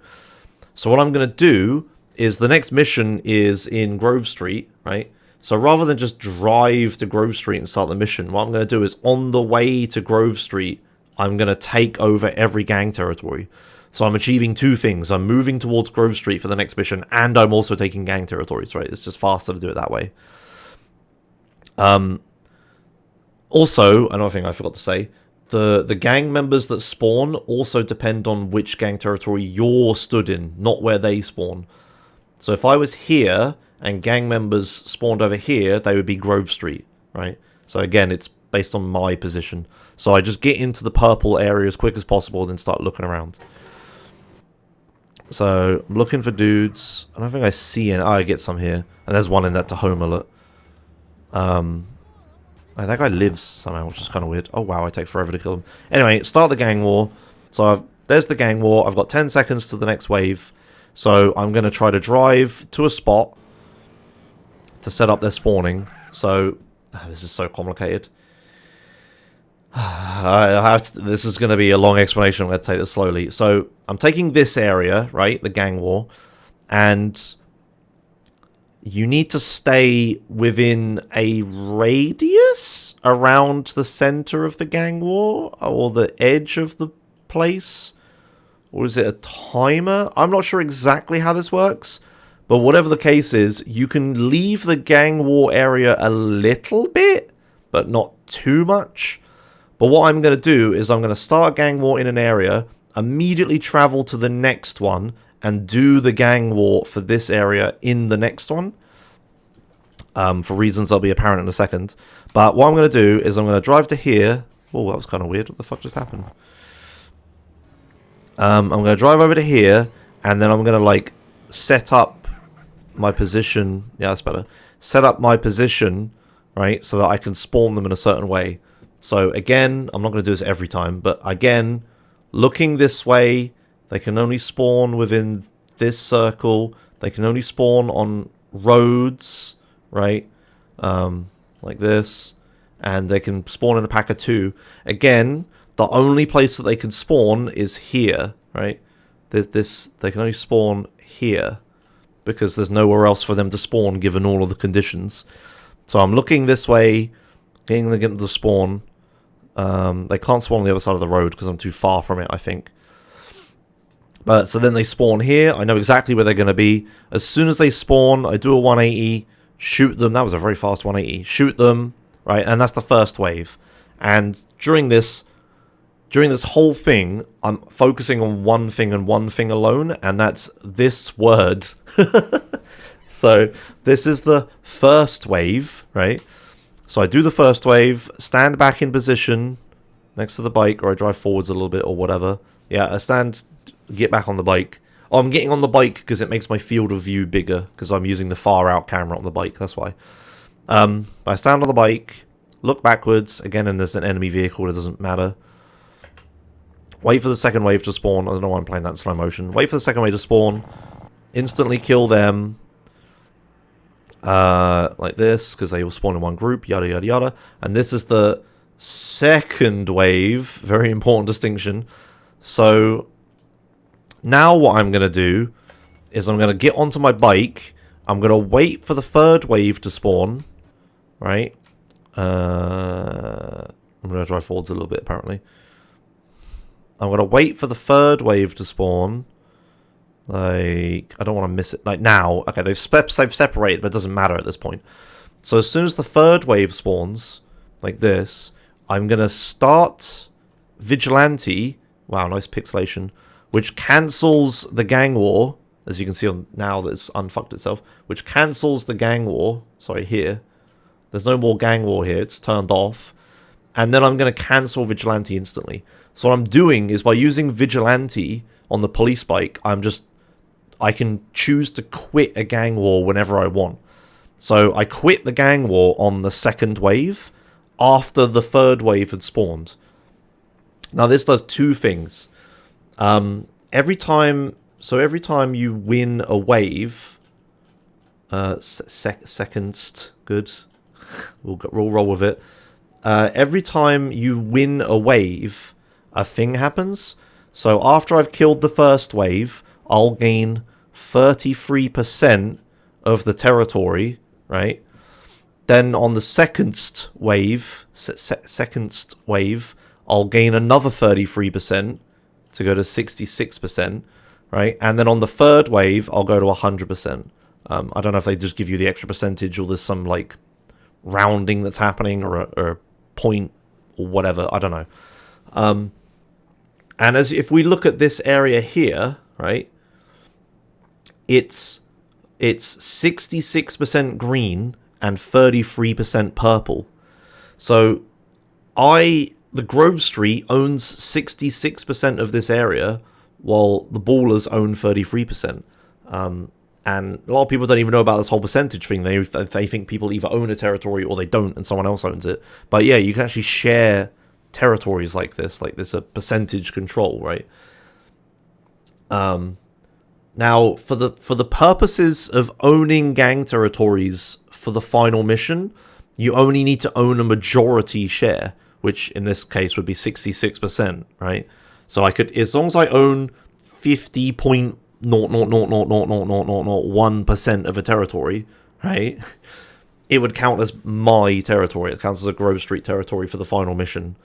So what I'm going to do is the next mission is in Grove Street, right? So rather than just drive to Grove Street and start the mission, what I'm going to do is on the way to Grove Street, I'm going to take over every gang territory. So I'm achieving two things. I'm moving towards Grove Street for the next mission, and I'm also taking gang territories, right? It's just faster to do it that way. Also, another thing I forgot to say, the gang members that spawn also depend on which gang territory you're stood in, not where they spawn. So if I was here and gang members spawned over here, they would be Grove Street, right? So again, it's based on my position. So I just get into the purple area as quick as possible and then start looking around. So I'm looking for dudes. I don't think I see any. Oh, I get some here. And there's one in that Tahoma alert. That guy lives somehow, which is kind of weird. Oh wow, I take forever to kill him. Anyway, start the gang war. So there's the gang war. I've got 10 seconds to the next wave. So I'm going to try to drive to a spot to set up their spawning. So this is so complicated. This is going to be a long explanation. I'm going to take this slowly. So I'm taking this area, right, the gang war, and you need to stay within a radius around the center of the gang war, or the edge of the place. Or is it a timer? I'm not sure exactly how this works, but whatever the case is, you can leave the gang war area a little bit, but not too much. But what I'm going to do is I'm going to start a gang war in an area, immediately travel to the next one, and do the gang war for this area in the next one. For reasons that'll be apparent in a second. But what I'm going to do is I'm going to drive to here. Oh, that was kind of weird. What the fuck just happened? I'm going to drive over to here, and then I'm going to, like, set up my position. Yeah, that's better. Set up my position, right, so that I can spawn them in a certain way. So, again, I'm not going to do this every time, but, again, looking this way, they can only spawn within this circle. They can only spawn on roads, right, like this, and they can spawn in a pack of 2. Again, the only place that they can spawn is here, right? They can only spawn here because there's nowhere else for them to spawn given all of the conditions. So I'm looking this way, getting them to spawn. They can't spawn on the other side of the road because I'm too far from it, I think. But so then they spawn here. I know exactly where they're going to be. As soon as they spawn, I do a 180, shoot them. That was a very fast 180. Shoot them, right? And that's the first wave. And during this whole thing, I'm focusing on one thing and one thing alone, and that's this word. So this is the first wave, right? So I do the first wave, stand back in position next to the bike, or I drive forwards a little bit or whatever. Yeah, I stand, get back on the bike. Oh, I'm getting on the bike because it makes my field of view bigger because I'm using the far out camera on the bike, that's why. I stand on the bike, look backwards, again, and there's an enemy vehicle, it doesn't matter. Wait for the second wave to spawn. I don't know why I'm playing that in slow motion. Wait for the second wave to spawn. Instantly kill them. Like this, because they all spawn in one group, yada yada yada. And this is the second wave. Very important distinction. So now what I'm going to do is I'm going to get onto my bike. I'm going to wait for the third wave to spawn. Right? I'm going to drive forwards a little bit, apparently. I'm going to wait for the third wave to spawn. Like, I don't want to miss it. Like, now. Okay, they've separated, but it doesn't matter at this point. So as soon as the third wave spawns, like this, I'm going to start Vigilante. Wow, nice pixelation. Which cancels the gang war. As you can see on now that it's unfucked itself. Which cancels the gang war. Sorry, here. There's no more gang war here. It's turned off. And then I'm going to cancel Vigilante instantly. So what I'm doing is by using Vigilante on the police bike, I can choose to quit a gang war whenever I want. So I quit the gang war on the second wave after the third wave had spawned. Now this does two things. Every time you win a wave, seconds, good. We'll roll with it. Every time you win a wave, a thing happens. So after I've killed the first wave, I'll gain 33% of the territory, right? Then on the second wave, I'll gain another 33% to go to 66%, right? And then on the third wave, I'll go to 100%. I don't know if they just give you the extra percentage or there's some like rounding that's happening or a point or whatever. I don't know. And if we look at this area here, right, it's 66% green and 33% purple. So the Grove Street owns 66% of this area, while the Ballers own 33%. And a lot of people don't even know about this whole percentage thing. They think people either own a territory or they don't, and someone else owns it. But yeah, you can actually share territories like this a percentage control, right? Now for the purposes of owning gang territories for the final mission, you only need to own a majority share, which in this case would be 66%, right? So I could, as long as I own 50.0000001% of a territory, right, it would count as my territory. It counts as a Grove Street territory for the final mission.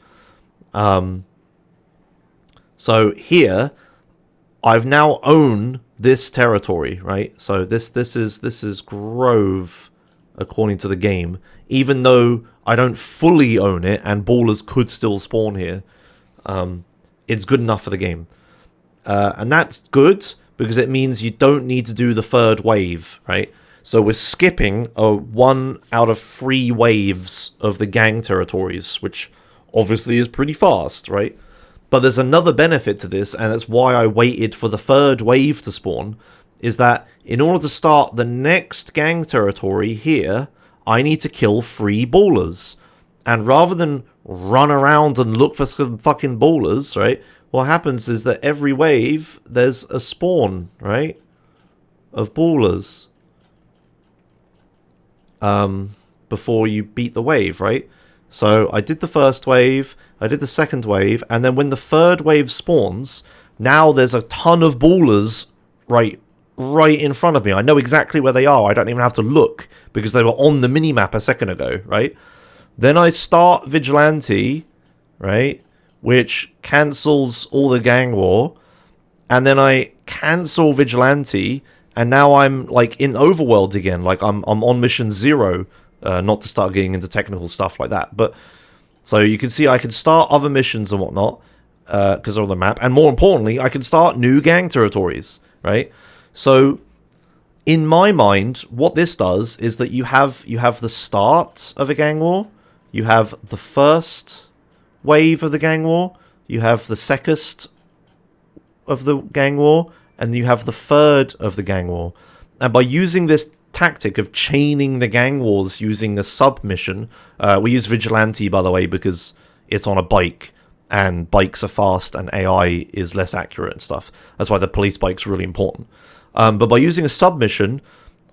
So here, I've now owned this territory, right? So this is Grove, according to the game, even though I don't fully own it and Ballers could still spawn here. It's good enough for the game, and that's good because it means you don't need to do the third wave, right? So we're skipping 1 out of 3 waves of the gang territories, which obviously is pretty fast, right? But there's another benefit to this, and that's why I waited for the third wave to spawn, is that in order to start the next gang territory here, I need to kill 3 Ballers. And rather than run around and look for some fucking Ballers, right, what happens is that every wave, there's a spawn, right, of Ballers. Before you beat the wave, right? So I did the first wave, I did the second wave, and then when the third wave spawns, now there's a ton of Ballers right in front of me. I know exactly where they are. I don't even have to look because they were on the minimap a second ago, right? Then I start Vigilante, right, which cancels all the gang war, and then I cancel Vigilante, and now I'm like in overworld again. Like I'm on mission 0, not to start getting into technical stuff like that. But so you can see I can start other missions and whatnot because they're on the map, and more importantly, I can start new gang territories, right? So in my mind, what this does is that you have the start of a gang war, you have the first wave of the gang war, you have the second of the gang war, and you have the third of the gang war. And by using this tactic of chaining the gang wars using a submission, we use Vigilante, by the way, because it's on a bike, and bikes are fast, and AI is less accurate and stuff. That's why the police bike's really important. But by using a submission,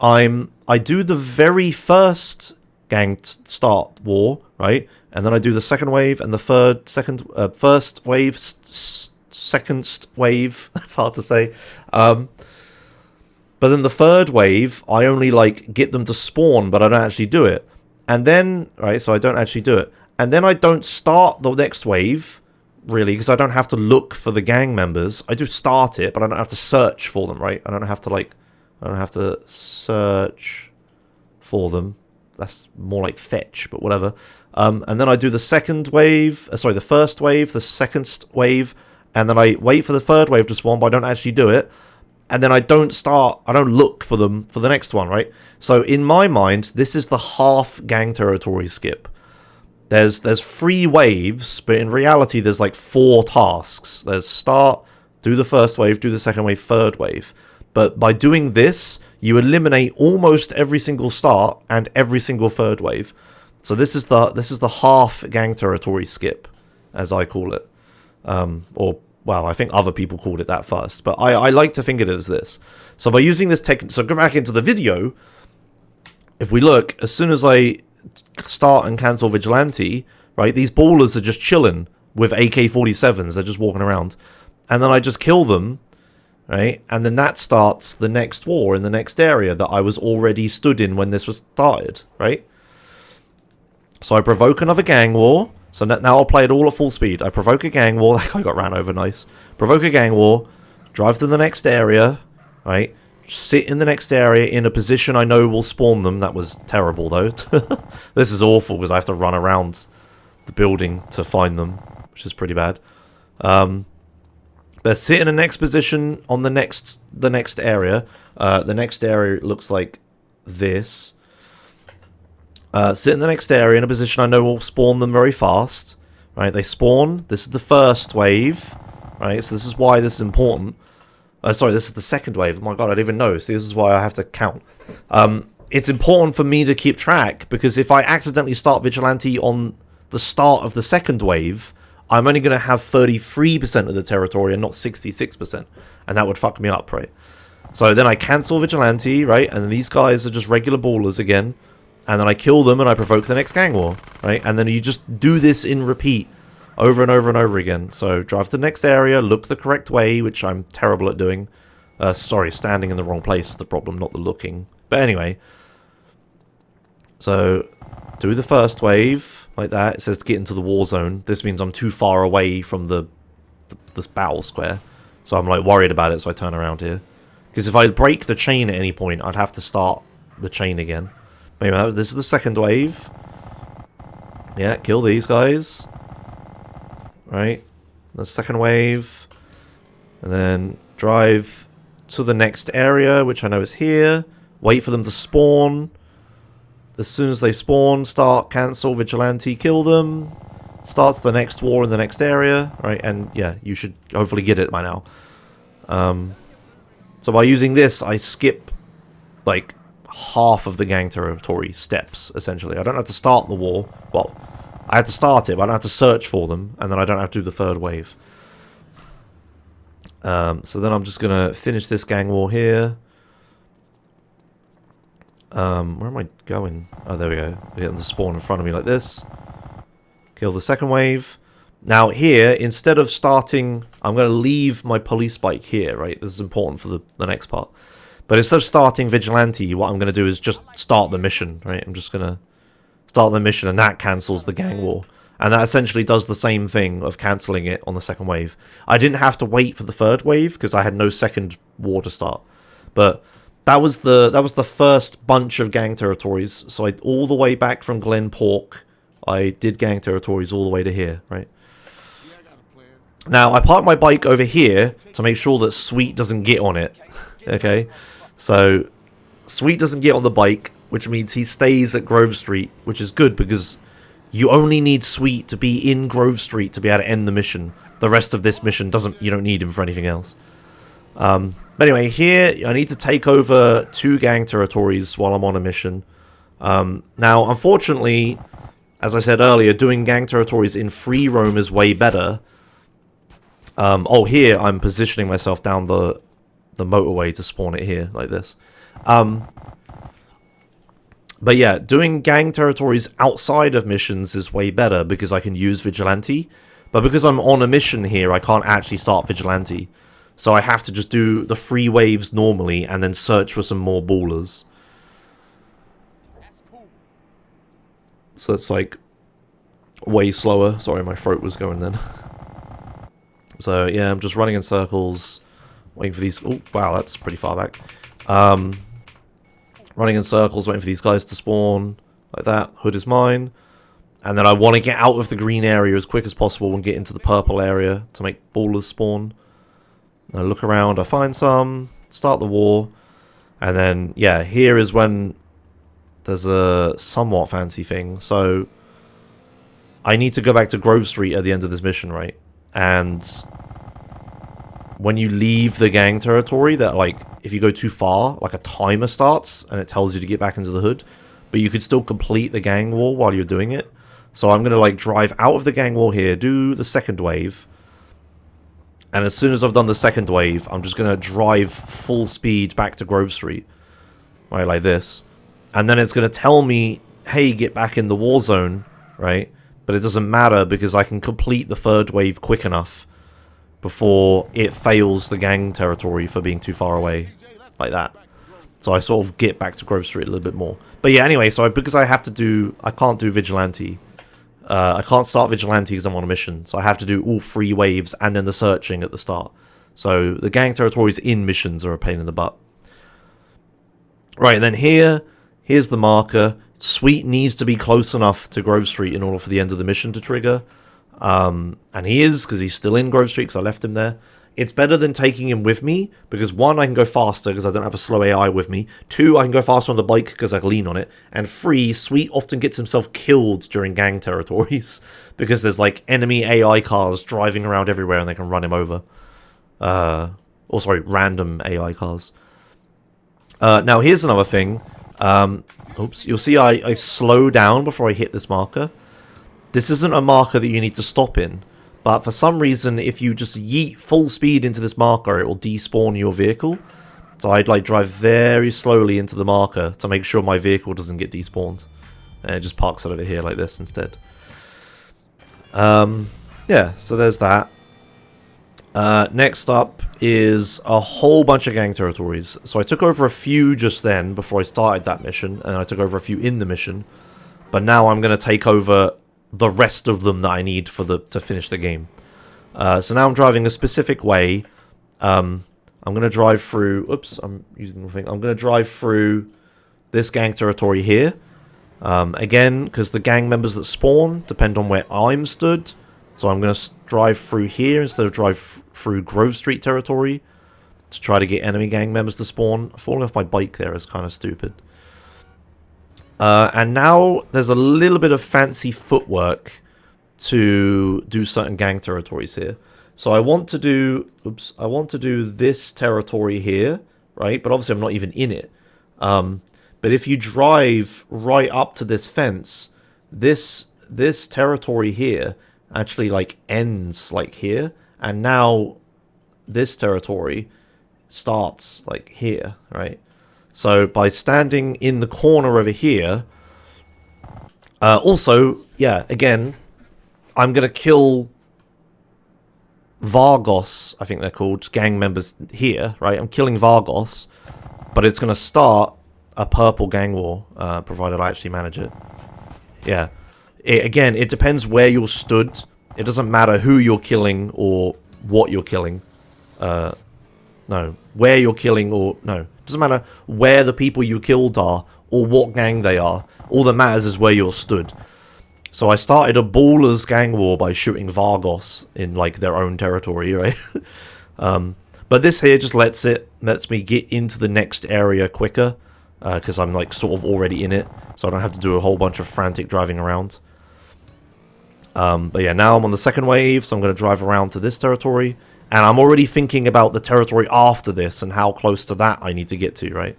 I do the very first gang start war, right? And then I do the second wave and the first wave, second wave. That's hard to say. But then the third wave, I only like get them to spawn, but I don't actually do it. And then, right, so I don't actually do it. And then I don't start the next wave, really, because I don't have to look for the gang members. I do start it, but I don't have to search for them, right? I don't have to search for them. That's more like fetch, but whatever. And then I do the second wave, the first wave, the second wave, and then I wait for the third wave to spawn, but I don't actually do it. And then I don't look for them for the next one, right? So in my mind, this is the half gang territory skip. There's 3 waves, but in reality, there's like 4 tasks. There's start, do the first wave, do the second wave, third wave. But by doing this, you eliminate almost every single start and every single third wave. So this is the half gang territory skip, as I call it. Well, I think other people called it that first, but I like to think of it as this. So by using this technique, so go back into the video. If we look, as soon as I start and cancel Vigilante, right, these ballers are just chilling with AK-47s. They're just walking around. And then I just kill them, right? And then that starts the next war in the next area that I was already stood in when this was started, right? So I provoke another gang war. So now I'll play it all at full speed. I provoke a gang war. That guy got ran over, nice. Provoke a gang war. Drive to the next area, right? Sit in the next area in a position I know will spawn them. That was terrible, though. This is awful because I have to run around the building to find them, which is pretty bad. But sit in the next position on the next area. The next area looks like this. Sit in the next area in a position I know will spawn them very fast. Right, they spawn. This is the first wave. Right, so this is why this is important. Sorry, this is the second wave. Oh my god, I didn't even know. See, this is why I have to count. It's important for me to keep track, because if I accidentally start Vigilante on the start of the second wave, I'm only going to have 33% of the territory and not 66%. And that would fuck me up, right? So then I cancel Vigilante, right? And then these guys are just regular ballers again. And then I kill them and I provoke the next gang war, right? And then you just do this in repeat over and over and over again. So drive to the next area, look the correct way, which I'm terrible at doing. Sorry, standing in the wrong place is the problem, not the looking. But anyway. So do the first wave, like that. It says to get into the war zone. This means I'm too far away from the battle square. So I'm like worried about it, so I turn around here. Because if I break the chain at any point, I'd have to start the chain again. Anyway, this is the second wave. Yeah, kill these guys. Right. The second wave. And then drive to the next area, which I know is here. Wait for them to spawn. As soon as they spawn, start, cancel, Vigilante, kill them. Starts the next war in the next area. Right, and yeah, you should hopefully get it by now. So by using this, I skip, like, half of the gang territory steps, essentially. I don't have to start the war. Well, I have to start it, but I don't have to search for them, and then I don't have to do the third wave. So then I'm just going to finish this gang war here. Where am I going? Oh, there we go. I get them to spawn in front of me like this. Kill the second wave. Now here, instead of starting, I'm going to leave my police bike here, right? This is important for the next part. But instead of starting Vigilante, what I'm going to do is just start the mission, right? I'm just going to start the mission, and that cancels the gang war. And that essentially does the same thing of cancelling it on the second wave. I didn't have to wait for the third wave, because I had no second war to start. But that was the first bunch of gang territories. So all the way back from Glen Pork, I did gang territories all the way to here, right? Now, I parked my bike over here to make sure that Sweet doesn't get on it. Okay? So, Sweet doesn't get on the bike, which means he stays at Grove Street, which is good because you only need Sweet to be in Grove Street to be able to end the mission. The rest of this mission you don't need him for anything else. But anyway, here I need to take over 2 gang territories while I'm on a mission. Now, unfortunately, as I said earlier, doing gang territories in free roam is way better. Here I'm positioning myself down the motorway to spawn it here, like this. But yeah, doing gang territories outside of missions is way better because I can use Vigilante. But because I'm on a mission here, I can't actually start Vigilante. So I have to just do the free waves normally and then search for some more ballers. So it's like way slower. Sorry, my throat was going then. So yeah, I'm just running in circles, waiting for these... Oh, wow, that's pretty far back. Running in circles, waiting for these guys to spawn, like that. Hood is mine. And then I want to get out of the green area as quick as possible and get into the purple area to make ballers spawn. I look around, I find some, start the war. And then, yeah, here is when there's a somewhat fancy thing. So, I need to go back to Grove Street at the end of this mission, right? And when you leave the gang territory, that like if you go too far, like a timer starts and it tells you to get back into the hood, but you could still complete the gang war while you're doing it. So I'm gonna like drive out of the gang war here, do the second wave, and as soon as I've done the second wave, I'm just gonna drive full speed back to Grove Street, right, like this, and then it's gonna tell me, hey, get back in the war zone, right? But it doesn't matter because I can complete the third wave quick enough before it fails the gang territory for being too far away, like that. So I sort of get back to Grove Street a little bit more. But yeah, anyway, so because I can't do Vigilante. I can't start Vigilante because I'm on a mission. So I have to do all 3 waves and then the searching at the start. So the gang territories in missions are a pain in the butt. Right, and then here's the marker. Sweet needs to be close enough to Grove Street in order for the end of the mission to trigger. And he is, because he's still in Grove Street, because I left him there. It's better than taking him with me, because 1, I can go faster, because I don't have a slow AI with me. 2, I can go faster on the bike, because I can lean on it. And 3, Sweet often gets himself killed during gang territories, because there's, like, enemy AI cars driving around everywhere, and they can run him over. Or, sorry, random AI cars. Now, here's another thing. Oops, you'll see I slow down before I hit this marker. This isn't a marker that you need to stop in, but for some reason, if you just yeet full speed into this marker, it will despawn your vehicle. So I'd like drive very slowly into the marker to make sure my vehicle doesn't get despawned. And it just parks it over here like this instead. Yeah, so there's that. Next up is a whole bunch of gang territories. So I took over a few just then before I started that mission, and I took over a few in the mission. But now I'm going to take over the rest of them that I need to finish the game. So now I'm driving a specific way. I'm going to drive through... Oops, I'm using the thing. I'm going to drive through this gang territory here. Again, because the gang members that spawn depend on where I'm stood. So I'm going to drive through here instead of drive through Grove Street territory to try to get enemy gang members to spawn. Falling off my bike there is kind of stupid. And now there's a little bit of fancy footwork to do certain gang territories here. So I want to do... Oops. I want to do this territory here, right? But obviously I'm not even in it. But if you drive right up to this fence, this territory here actually like ends like here, and now this territory starts like here, right? So by standing in the corner over here, also, yeah, again, I'm gonna kill Vargos, I think they're called, gang members here, right? I'm killing Vargos, but it's gonna start a purple gang war, provided I actually manage it. Yeah. Again, it depends where you're stood. It doesn't matter who you're killing or what you're killing. No. Where you're killing or... No. Doesn't matter where the people you killed are or what gang they are. All that matters is where you're stood. So I started a ballers gang war by shooting Vargos in like their own territory, right? But this here just lets me get into the next area quicker, because I'm like sort of already in it, so I don't have to do a whole bunch of frantic driving around. But yeah, now I'm on the second wave, so I'm going to drive around to this territory, and I'm already thinking about the territory after this and how close to that I need to get to, right?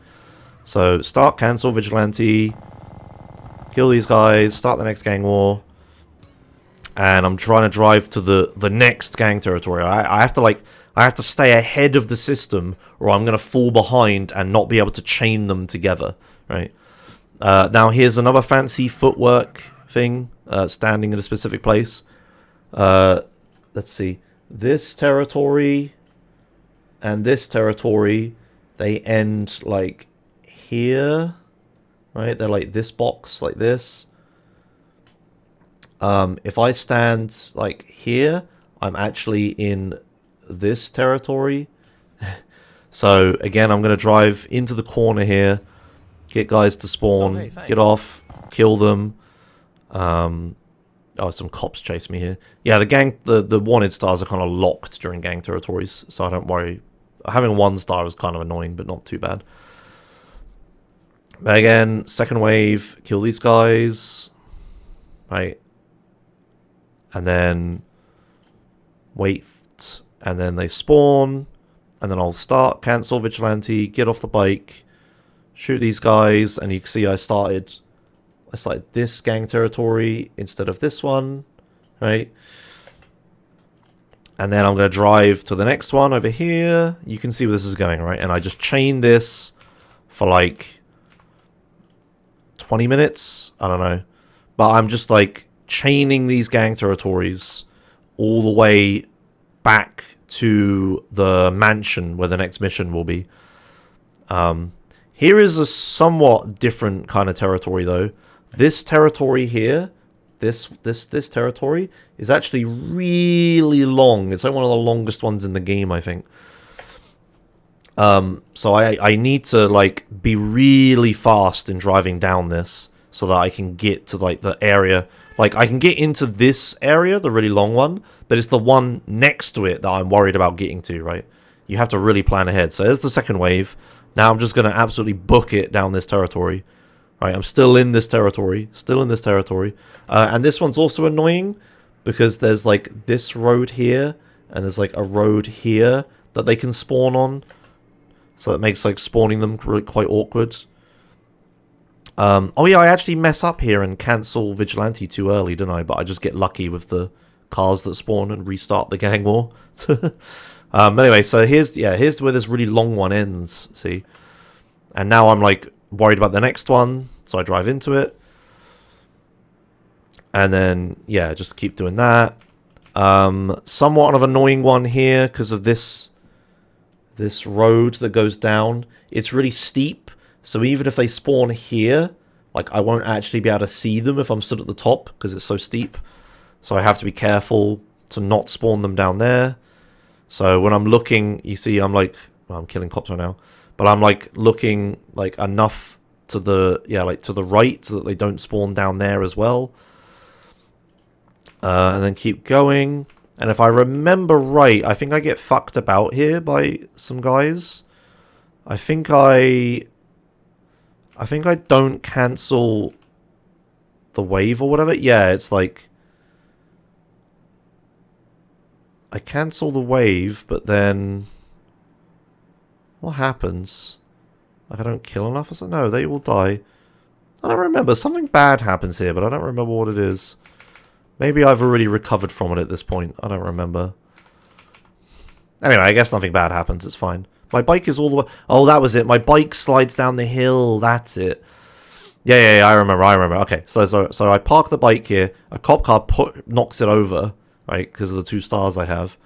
So start, cancel, vigilante, kill these guys, start the next gang war, and I'm trying to drive to the next gang territory. I have to stay ahead of the system, or I'm going to fall behind and not be able to chain them together, right? Now here's another fancy footwork thing, standing in a specific place. Let's see. This territory and this territory, they end like here, right? They're like this box, like this. If I stand like here, I'm actually in this territory. So again, I'm going to drive into the corner here, get guys to spawn, get off, kill them. Oh, some cops chase me here. Yeah, the wanted stars are kind of locked during gang territories, so I don't worry. Having 1 star is kind of annoying, but not too bad. But again, second wave, kill these guys, right? And then wait, and then they spawn, and then I'll start, cancel, vigilante, get off the bike, shoot these guys, and you can see I started this gang territory instead of this one, right? And then I'm going to drive to the next one over here. You can see where this is going, right? And I just chain this for like 20 minutes. I don't know. But I'm just like chaining these gang territories all the way back to the mansion where the next mission will be. Here is a somewhat different kind of territory though. This territory here, this territory is actually really long. It's like one of the longest ones in the game, I think. So I need to like be really fast in driving down this so that I can get to like the area. Like I can get into this area, the really long one, but it's the one next to it that I'm worried about getting to, right? You have to really plan ahead. So there's the second wave. Now I'm just going to absolutely book it down this territory. Right, I'm still in this territory, and this one's also annoying because there's like this road here, and there's like a road here that they can spawn on, so it makes like spawning them quite awkward. Oh yeah, I actually mess up here and cancel vigilante too early, didn't I? But I just get lucky with the cars that spawn and restart the gang war. Anyway, so here's where this really long one ends. See, and now I'm like worried about the next one, so I drive into it, and then yeah, just keep doing that. Somewhat of an annoying one here because of this road that goes down. It's really steep, so even if they spawn here, like I won't actually be able to see them if I'm stood at the top because it's so steep. So I have to be careful to not spawn them down there. So when I'm looking, you see I'm like, well, I'm killing cops right now. But I'm like looking like enough to the to the right so that they don't spawn down there as well. And then keep going. And if I remember right, I think I get fucked about here by some guys. I think I don't cancel the wave or whatever. Yeah, it's like I cancel the wave, but then what happens? Like I don't kill enough or something? No, they will die. I don't remember. Something bad happens here, but I don't remember what it is. Maybe I've already recovered from it at this point. I don't remember. Anyway, I guess nothing bad happens. It's fine. My bike is all the way... Oh, that was it. My bike slides down the hill. That's it. Yeah, I remember. Okay, so I park the bike here. A cop car knocks it over, right, because of the 2 stars I have.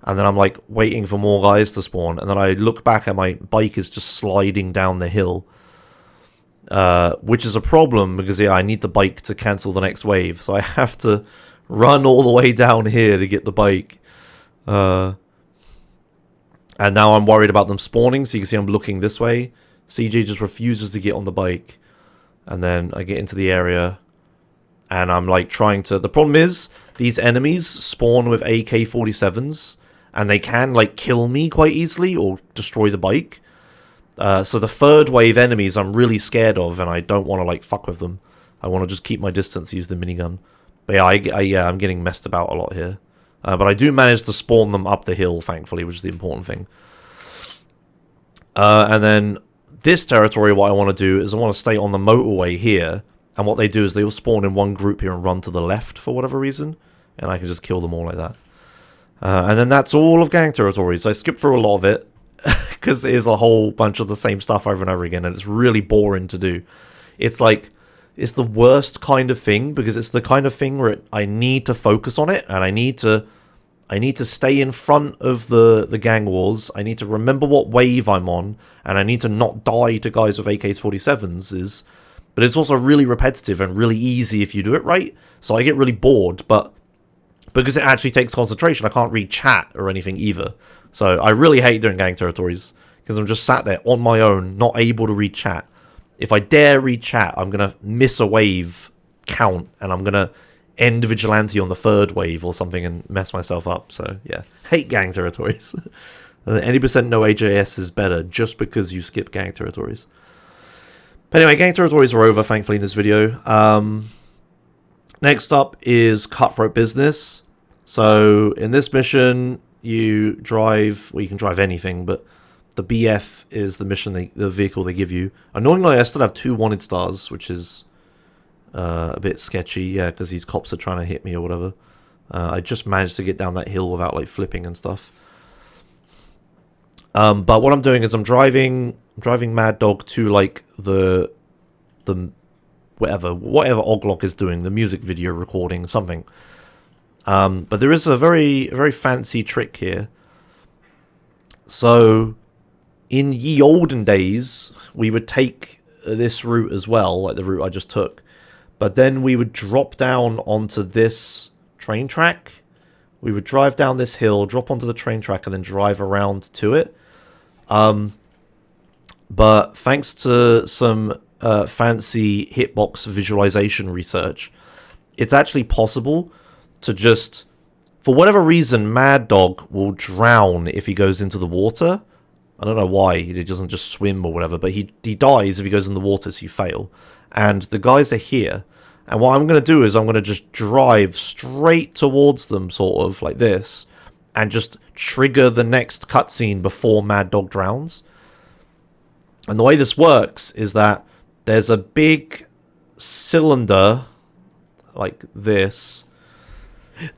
And then I'm like waiting for more guys to spawn. And then I look back and my bike is just sliding down the hill. Which is a problem because, yeah, I need the bike to cancel the next wave. So I have to run all the way down here to get the bike. And now I'm worried about them spawning. So you can see I'm looking this way. CJ just refuses to get on the bike. And then I get into the area, and I'm like trying to... The problem is, these enemies spawn with AK-47s, and they can like kill me quite easily or destroy the bike. So the third wave enemies I'm really scared of, and I don't want to like fuck with them. I want to just keep my distance, use the minigun. But yeah, I'm getting messed about a lot here. But I do manage to spawn them up the hill, thankfully, which is the important thing. And then this territory, what I want to do is I want to stay on the motorway here. And what they do is they all spawn in one group here and run to the left for whatever reason. And I can just kill them all like that. And then that's all of gang territories. I skipped through a lot of it. Because it is a whole bunch of the same stuff over and over again. And it's really boring to do. It's like... It's the worst kind of thing. Because it's the kind of thing where I need to focus on it. And I need to stay in front of the gang wars. I need to remember what wave I'm on. And I need to not die to guys with AK-47s. But it's also really repetitive and really easy if you do it right. So I get really bored. But because it actually takes concentration, I can't read chat or anything either. So I really hate doing gang territories. Because I'm just sat there on my own, not able to read chat. If I dare read chat, I'm going to miss a wave count. And I'm going to end Vigilante on the third wave or something and mess myself up. So, yeah. Hate gang territories. Any percent no AJS is better just because you skip gang territories. But anyway, gang territories are over, thankfully, in this video. Next up is Cutthroat Business. So, in this mission, you drive... Well, you can drive anything, but the BF is the mission, the vehicle they give you. Annoyingly, I still have 2 wanted stars, which is... a bit sketchy, yeah, because these cops are trying to hit me or whatever. I just managed to get down that hill without, like, flipping and stuff. But what I'm doing is I'm driving Mad Dog to, like, the whatever Oglok is doing, the music video recording, something. But there is a very, very fancy trick here. So, in ye olden days, we would take this route as well, like the route I just took. But then we would drop down onto this train track. We would drive down this hill, drop onto the train track, and then drive around to it. But thanks to some fancy hitbox visualization research, it's actually possible to just... For whatever reason, Mad Dog will drown if he goes into the water. I don't know why. He doesn't just swim or whatever, but he dies if he goes in the water, so you fail. And the guys are here. And what I'm going to do is I'm going to just drive straight towards them, sort of, like this. And just trigger the next cutscene before Mad Dog drowns. And the way this works is that there's a big cylinder, like this.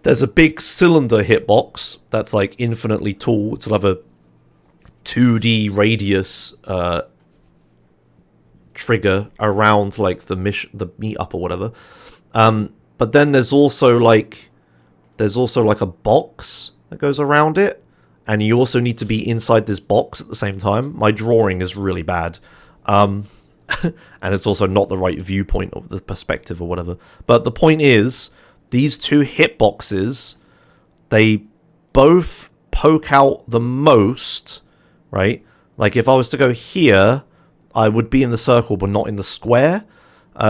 There's a big cylinder hitbox that's, like, infinitely tall. It'll have a 2D radius trigger around like the meetup or whatever. But then there's also like a box that goes around it, and you also need to be inside this box at the same time. My drawing is really bad. And it's also not the right viewpoint of the perspective or whatever. But the point is, these 2 hitboxes, they both poke out the most, right? Like if I was to go here, I would be in the circle but not in the square.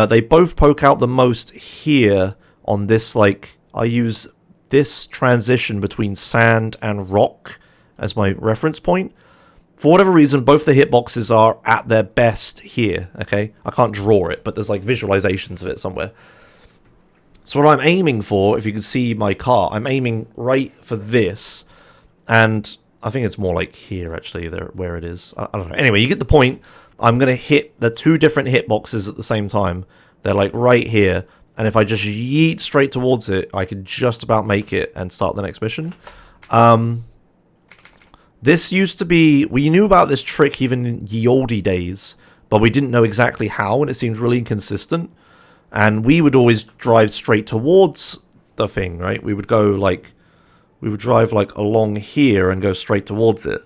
They both poke out the most here on this, like, I use this transition between sand and rock as my reference point. For whatever reason, both the hitboxes are at their best here, okay? I can't draw it, but there's like visualizations of it somewhere. So what I'm aiming for, if you can see my car, I'm aiming right for this. And I think it's more like here, actually, where it is. I don't know. Anyway, you get the point. I'm going to hit the 2 different hitboxes at the same time. They're like right here. And if I just yeet straight towards it, I could just about make it and start the next mission. This used to be... We knew about this trick even in ye olde days, but we didn't know exactly how, and it seemed really inconsistent. And we would always drive straight towards the thing, right? We would go like... We would drive like along here and go straight towards it.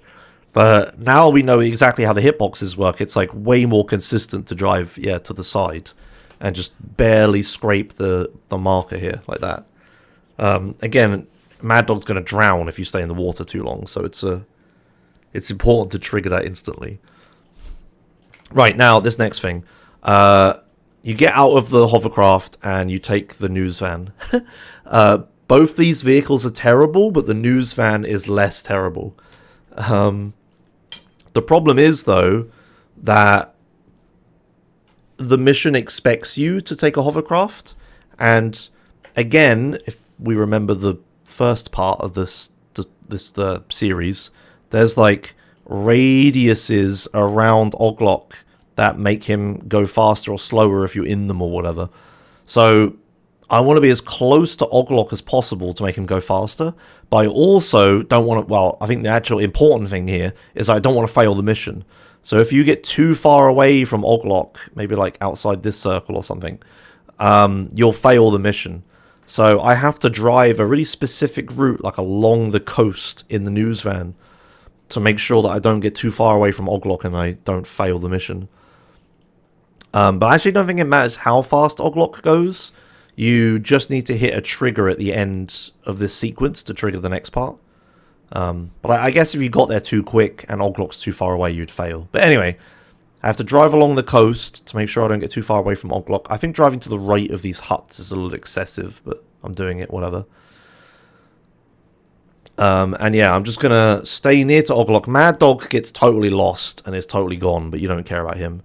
But now we know exactly how the hitboxes work. It's like way more consistent to drive, yeah, to the side. And just barely scrape the marker here, like that. Again, Mad Dog's going to drown if you stay in the water too long. So it's important to trigger that instantly. Right, now, this next thing. You get out of the hovercraft and you take the news van. Both these vehicles are terrible, but the news van is less terrible. The problem is, though, that the mission expects you to take a hovercraft. And again, if we remember the first part of the series, there's like radiuses around Oglok that make him go faster or slower if you're in them or whatever. So I want to be as close to Oglok as possible to make him go faster, but I also don't want to, well, I think the actual important thing here is I don't want to fail the mission. So if you get too far away from Oglok, maybe like outside this circle or something, you'll fail the mission. So I have to drive a really specific route, like along the coast in the news van, to make sure that I don't get too far away from Oglok and I don't fail the mission. But I actually don't think it matters how fast Oglok goes. You just need to hit a trigger at the end of this sequence to trigger the next part. But I guess if you got there too quick and Oglok's too far away, you'd fail. But anyway, I have to drive along the coast to make sure I don't get too far away from Oglok. I think driving to the right of these huts is a little excessive, but I'm doing it, whatever. And yeah, I'm just going to stay near to Oglok. Mad Dog gets totally lost and is totally gone, but you don't care about him.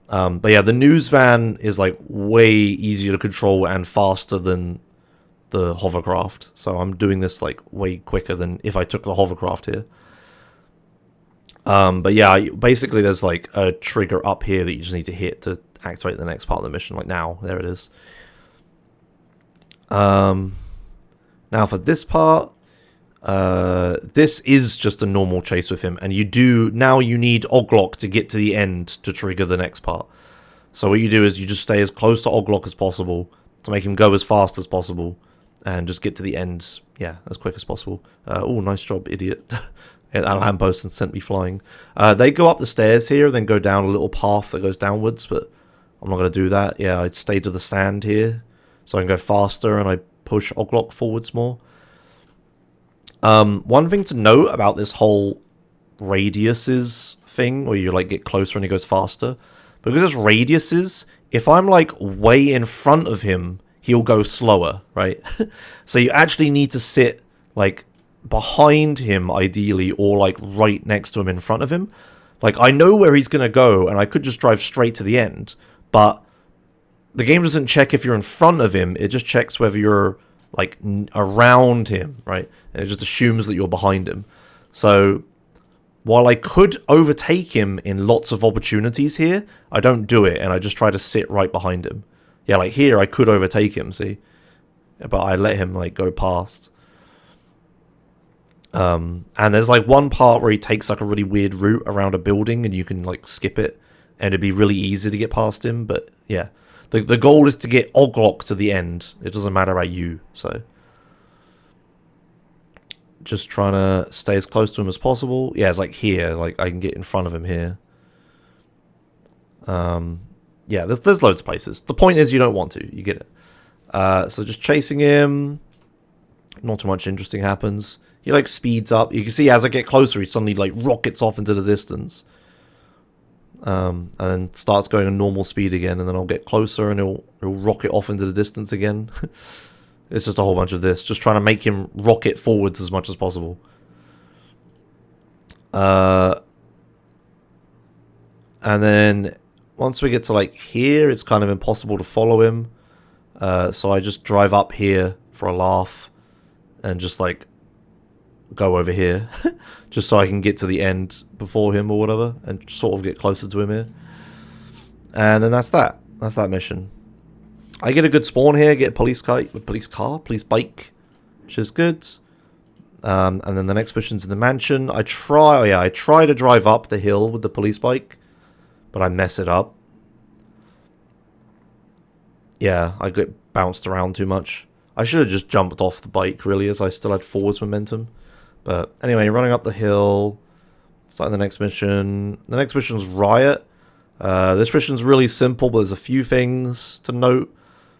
But yeah, the news van is like way easier to control and faster than the hovercraft. So I'm doing this like way quicker than if I took the hovercraft here. But yeah, basically there's like a trigger up here that you just need to hit to activate the next part of the mission. Like now, there it is. Now for this part, this is just a normal chase with him, and you need Oglok to get to the end to trigger the next part. So what you do is you just stay as close to Oglok as possible to make him go as fast as possible, and just get to the end, yeah, as quick as possible. Oh, nice job, idiot. Hit that lamppost and sent me flying. They go up the stairs here, then go down a little path that goes downwards, but I'm not going to do that. Yeah, I'd stay to the sand here, so I can go faster, and I push Oglok forwards more. One thing to note about this whole radiuses thing, where you like get closer and he goes faster, because it's radiuses, if I'm like way in front of him, he'll go slower, right? So you actually need to sit like behind him ideally, or like right next to him in front of him. Like I know where he's gonna go and I could just drive straight to the end, but the game doesn't check if you're in front of him, it just checks whether you're like around him, right? And it just assumes that you're behind him. So while I could overtake him in lots of opportunities here, I don't do it, and I just try to sit right behind him. Yeah, like here I could overtake him, see? But I let him like go past. And there's like one part where he takes like a really weird route around a building and you can like skip it and it'd be really easy to get past him, but yeah. The goal is to get Oglok to the end. It doesn't matter about you, so just trying to stay as close to him as possible. Yeah, it's like here, like I can get in front of him here. Yeah, there's loads of places. The point is you don't want to, you get it. So just chasing him, not too much interesting happens. He like speeds up. You can see as I get closer, he suddenly like rockets off into the distance. And then starts going at normal speed again, and then I'll get closer and he'll rocket off into the distance again. It's just a whole bunch of this, just trying to make him rocket forwards as much as possible. And then once we get to like here, it's kind of impossible to follow him. So I just drive up here for a laugh and just like go over here just so I can get to the end before him or whatever and sort of get closer to him here. And then that's that mission. I get a good spawn here, get a police bike, which is good. And then the next mission's in the mansion. I try to drive up the hill with the police bike, but I mess it up. Yeah, I get bounced around too much. I should have just jumped off the bike, really, as I still had forwards momentum. But anyway, running up the hill, starting the next mission. The next mission's Riot. This mission's really simple, but there's a few things to note.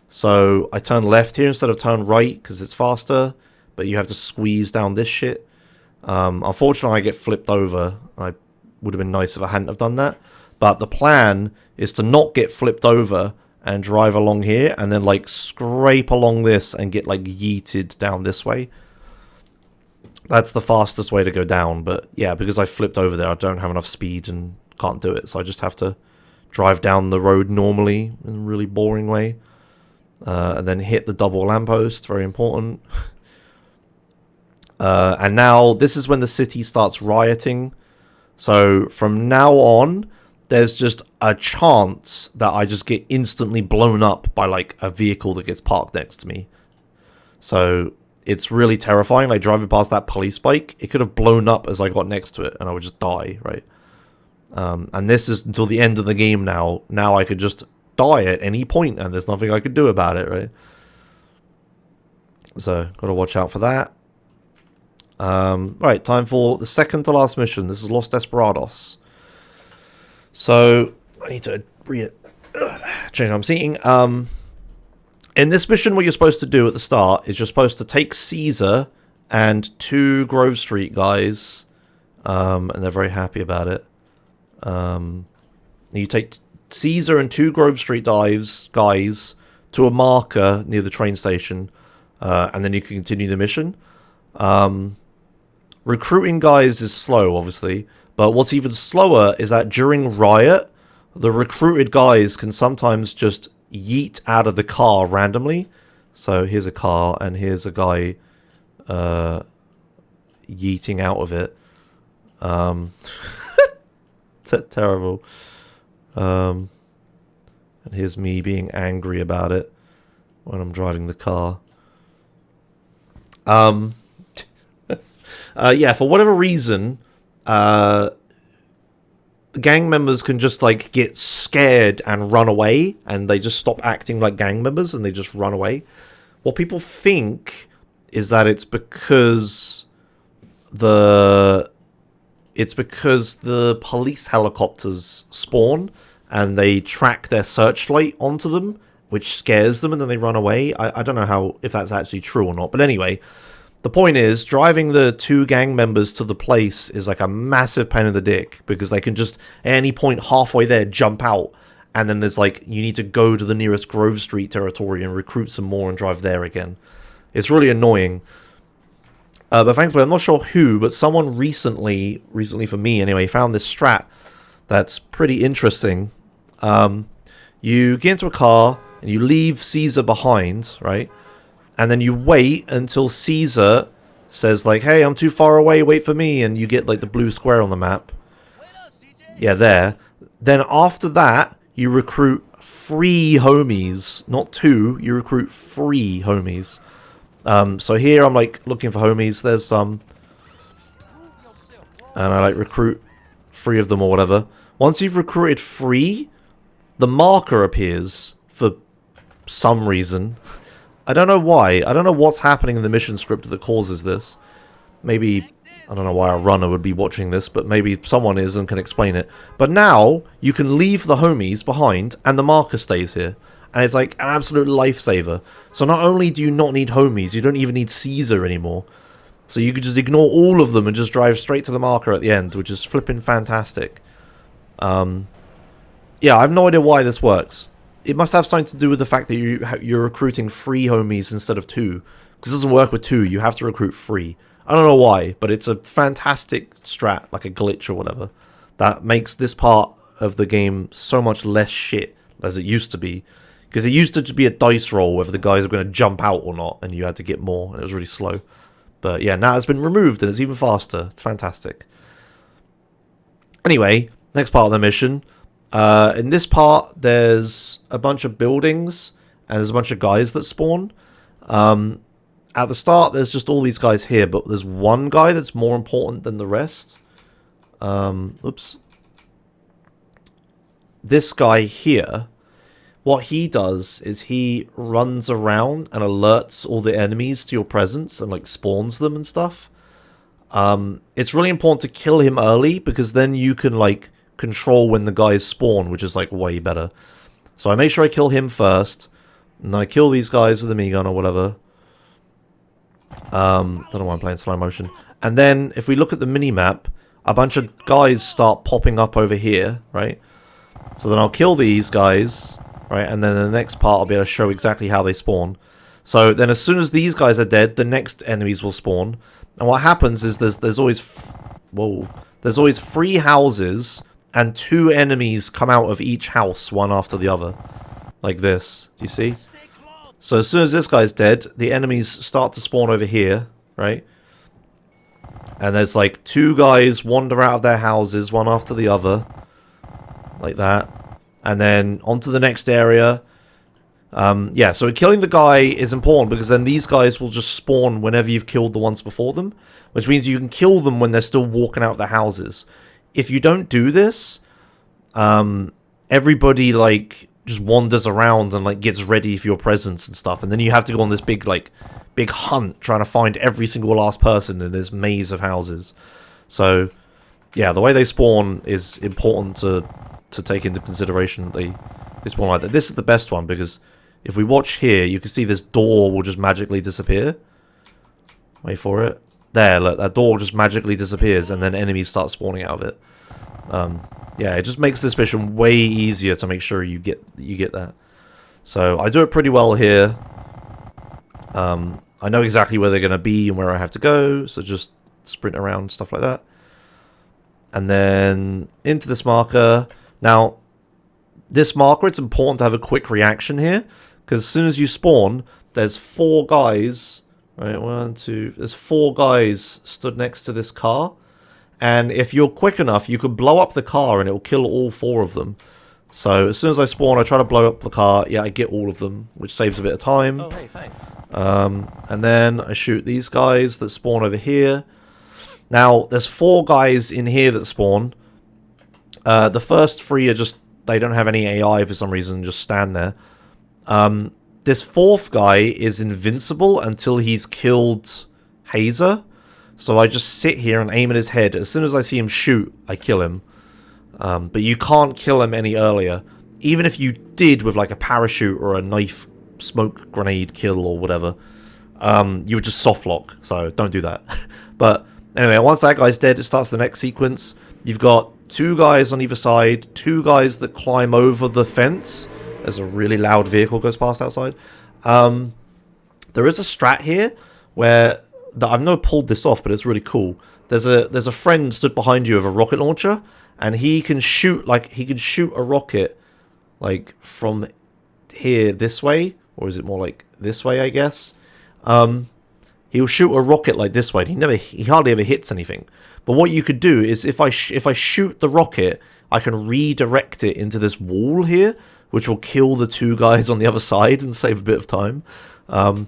So I turn left here instead of turn right, because it's faster, but you have to squeeze down this shit. Unfortunately, I get flipped over. I would have been nice if I hadn't have done that. But the plan is to not get flipped over and drive along here and then like scrape along this and get like yeeted down this way. That's the fastest way to go down, but yeah, because I flipped over there, I don't have enough speed and can't do it, so I just have to drive down the road normally in a really boring way. And then hit the double lamppost, very important. And now, this is when the city starts rioting. So, from now on, there's just a chance that I just get instantly blown up by, like, a vehicle that gets parked next to me. So, it's really terrifying. Like, driving past that police bike, it could have blown up as I got next to it, and I would just die, right? And this is until the end of the game now. Now I could just die at any point, and there's nothing I could do about it, right? So, gotta watch out for that. Right, time for the second to last mission. This is Los Desperados. So, I need to change how I'm seeing. In this mission, what you're supposed to do at the start is you're supposed to take Caesar and 2 Grove Street guys, and they're very happy about it. You take Caesar and 2 Grove Street guys to a marker near the train station, and then you can continue the mission. Recruiting guys is slow, obviously, but what's even slower is that during riot, the recruited guys can sometimes just yeet out of the car randomly. So here's a car, and here's a guy yeeting out of it. Terrible. And here's me being angry about it when I'm driving the car. Yeah, for whatever reason, gang members can just, like, get scared and run away, and they just stop acting like gang members, and they just run away. What people think is that it's because the police helicopters spawn, and they track their searchlight onto them, which scares them, and then they run away. I don't know if that's actually true or not, but anyway, the point is, driving the 2 gang members to the place is like a massive pain in the dick, because they can just, at any point halfway there, jump out, and then there's like, you need to go to the nearest Grove Street territory and recruit some more and drive there again. It's really annoying. But thankfully, I'm not sure who, but someone recently for me anyway, found this strat that's pretty interesting. You get into a car, and you leave Caesar behind, right? And then you wait until Caesar says, like, hey, I'm too far away, wait for me, and you get, like, the blue square on the map. Yeah, there. Then after that, you recruit 3 homies, not 2, you recruit 3 homies. So here I'm, like, looking for homies, there's some, and I, like, recruit 3 of them or whatever. Once you've recruited 3, the marker appears for some reason. I don't know why. I don't know what's happening in the mission script that causes this. Maybe, I don't know why a runner would be watching this, but maybe someone is and can explain it. But now, you can leave the homies behind, and the marker stays here. And it's like an absolute lifesaver. So not only do you not need homies, you don't even need Caesar anymore. So you could just ignore all of them and just drive straight to the marker at the end, which is flipping fantastic. Yeah, I have no idea why this works. It must have something to do with the fact that you're recruiting 3 homies instead of 2. Because it doesn't work with 2, you have to recruit 3. I don't know why, but it's a fantastic strat, like a glitch or whatever, that makes this part of the game so much less shit as it used to be. Because it used to just be a dice roll whether the guys were going to jump out or not, and you had to get more, and it was really slow. But yeah, now it's been removed, and it's even faster. It's fantastic. Anyway, next part of the mission. In this part, there's a bunch of buildings, and there's a bunch of guys that spawn. At the start, there's just all these guys here, but there's one guy that's more important than the rest. Oops. This guy here, what he does is he runs around and alerts all the enemies to your presence and, like, spawns them and stuff. It's really important to kill him early, because then you can, like, control when the guys spawn, which is, like, way better. So I make sure I kill him first, and then I kill these guys with a minigun or whatever. Don't know why I'm playing slow motion. And then, if we look at the minimap, a bunch of guys start popping up over here, right? So then I'll kill these guys, right? And then the next part I'll be able to show exactly how they spawn. So then as soon as these guys are dead, the next enemies will spawn. And what happens is there's always... Whoa. There's always 3 houses and 2 enemies come out of each house, one after the other. Like this. Do you see? So as soon as this guy's dead, the enemies start to spawn over here, right? And there's like 2 guys wander out of their houses, one after the other. Like that. And then onto the next area. Yeah, so killing the guy is important because then these guys will just spawn whenever you've killed the ones before them. Which means you can kill them when they're still walking out their houses. If you don't do this, everybody like just wanders around and like gets ready for your presence and stuff. And then you have to go on this big hunt trying to find every single last person in this maze of houses. So, yeah, the way they spawn is important to take into consideration. They spawn like that. This is the best one because if we watch here, you can see this door will just magically disappear. Wait for it. There, look, that door just magically disappears and then enemies start spawning out of it. Yeah, it just makes this mission way easier to make sure you get that. So I do it pretty well here. I know exactly where they're going to be and where I have to go, so just sprint around, stuff like that. And then into this marker. Now, this marker, it's important to have a quick reaction here, because as soon as you spawn, there's 4 guys... Right, 1, 2... There's 4 guys stood next to this car. And if you're quick enough, you could blow up the car and it will kill all 4 of them. So as soon as I spawn, I try to blow up the car. Yeah, I get all of them, which saves a bit of time. Oh, hey, thanks. And then I shoot these guys that spawn over here. Now, there's 4 guys in here that spawn. The first 3 are just... They don't have any AI for some reason, just stand there. This 4th guy is invincible until he's killed Hazer. So I just sit here and aim at his head. As soon as I see him shoot, I kill him. But you can't kill him any earlier. Even if you did with like a parachute or a knife smoke grenade kill or whatever, you would just soft lock. So don't do that. But anyway, once that guy's dead, it starts the next sequence. You've got 2 guys on either side, 2 guys that climb over the fence. As a really loud vehicle goes past outside. There is a strat here where I've never pulled this off, but it's really cool. There's a friend stood behind you with a rocket launcher, and he can shoot a rocket like from here this way, or is it more like this way? I guess. He'll shoot a rocket like this way. And he hardly ever hits anything. But what you could do is if I shoot the rocket, I can redirect it into this wall here, which will kill the 2 guys on the other side and save a bit of time. I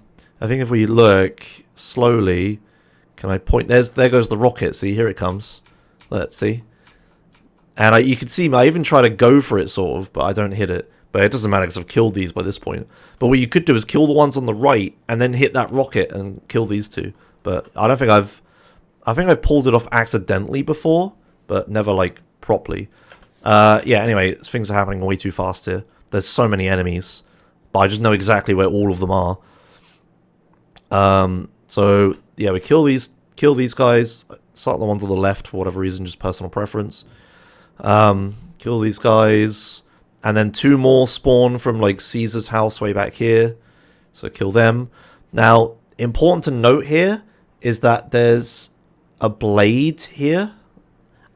think if we look slowly, can I point? There goes the rocket. See, here it comes. Let's see. And you can see me. I even try to go for it, sort of, but I don't hit it. But it doesn't matter because I've killed these by this point. But what you could do is kill the ones on the right and then hit that rocket and kill these 2. But I don't think I think I've pulled it off accidentally before, but never like properly. Yeah. Anyway, things are happening way too fast here. There's so many enemies, but I just know exactly where all of them are. So yeah, we kill these guys. Start the ones on the left for whatever reason, just personal preference. Kill these guys, and then 2 more spawn from like Caesar's house way back here. So kill them. Now, important to note here is that there's a blade here,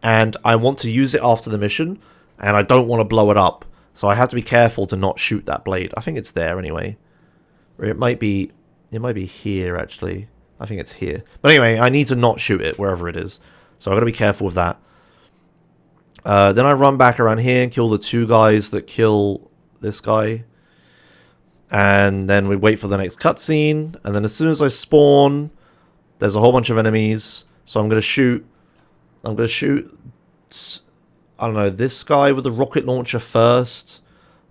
and I want to use it after the mission, and I don't want to blow it up. So I have to be careful to not shoot that blade. I think it's there anyway. Or it might be here, actually. I think it's here. But anyway, I need to not shoot it, wherever it is. So I've got to be careful with that. Then I run back around here and kill the 2 guys that kill this guy. And then we wait for the next cutscene. And then as soon as I spawn, there's a whole bunch of enemies. So I'm going to shoot... I don't know, this guy with the rocket launcher first,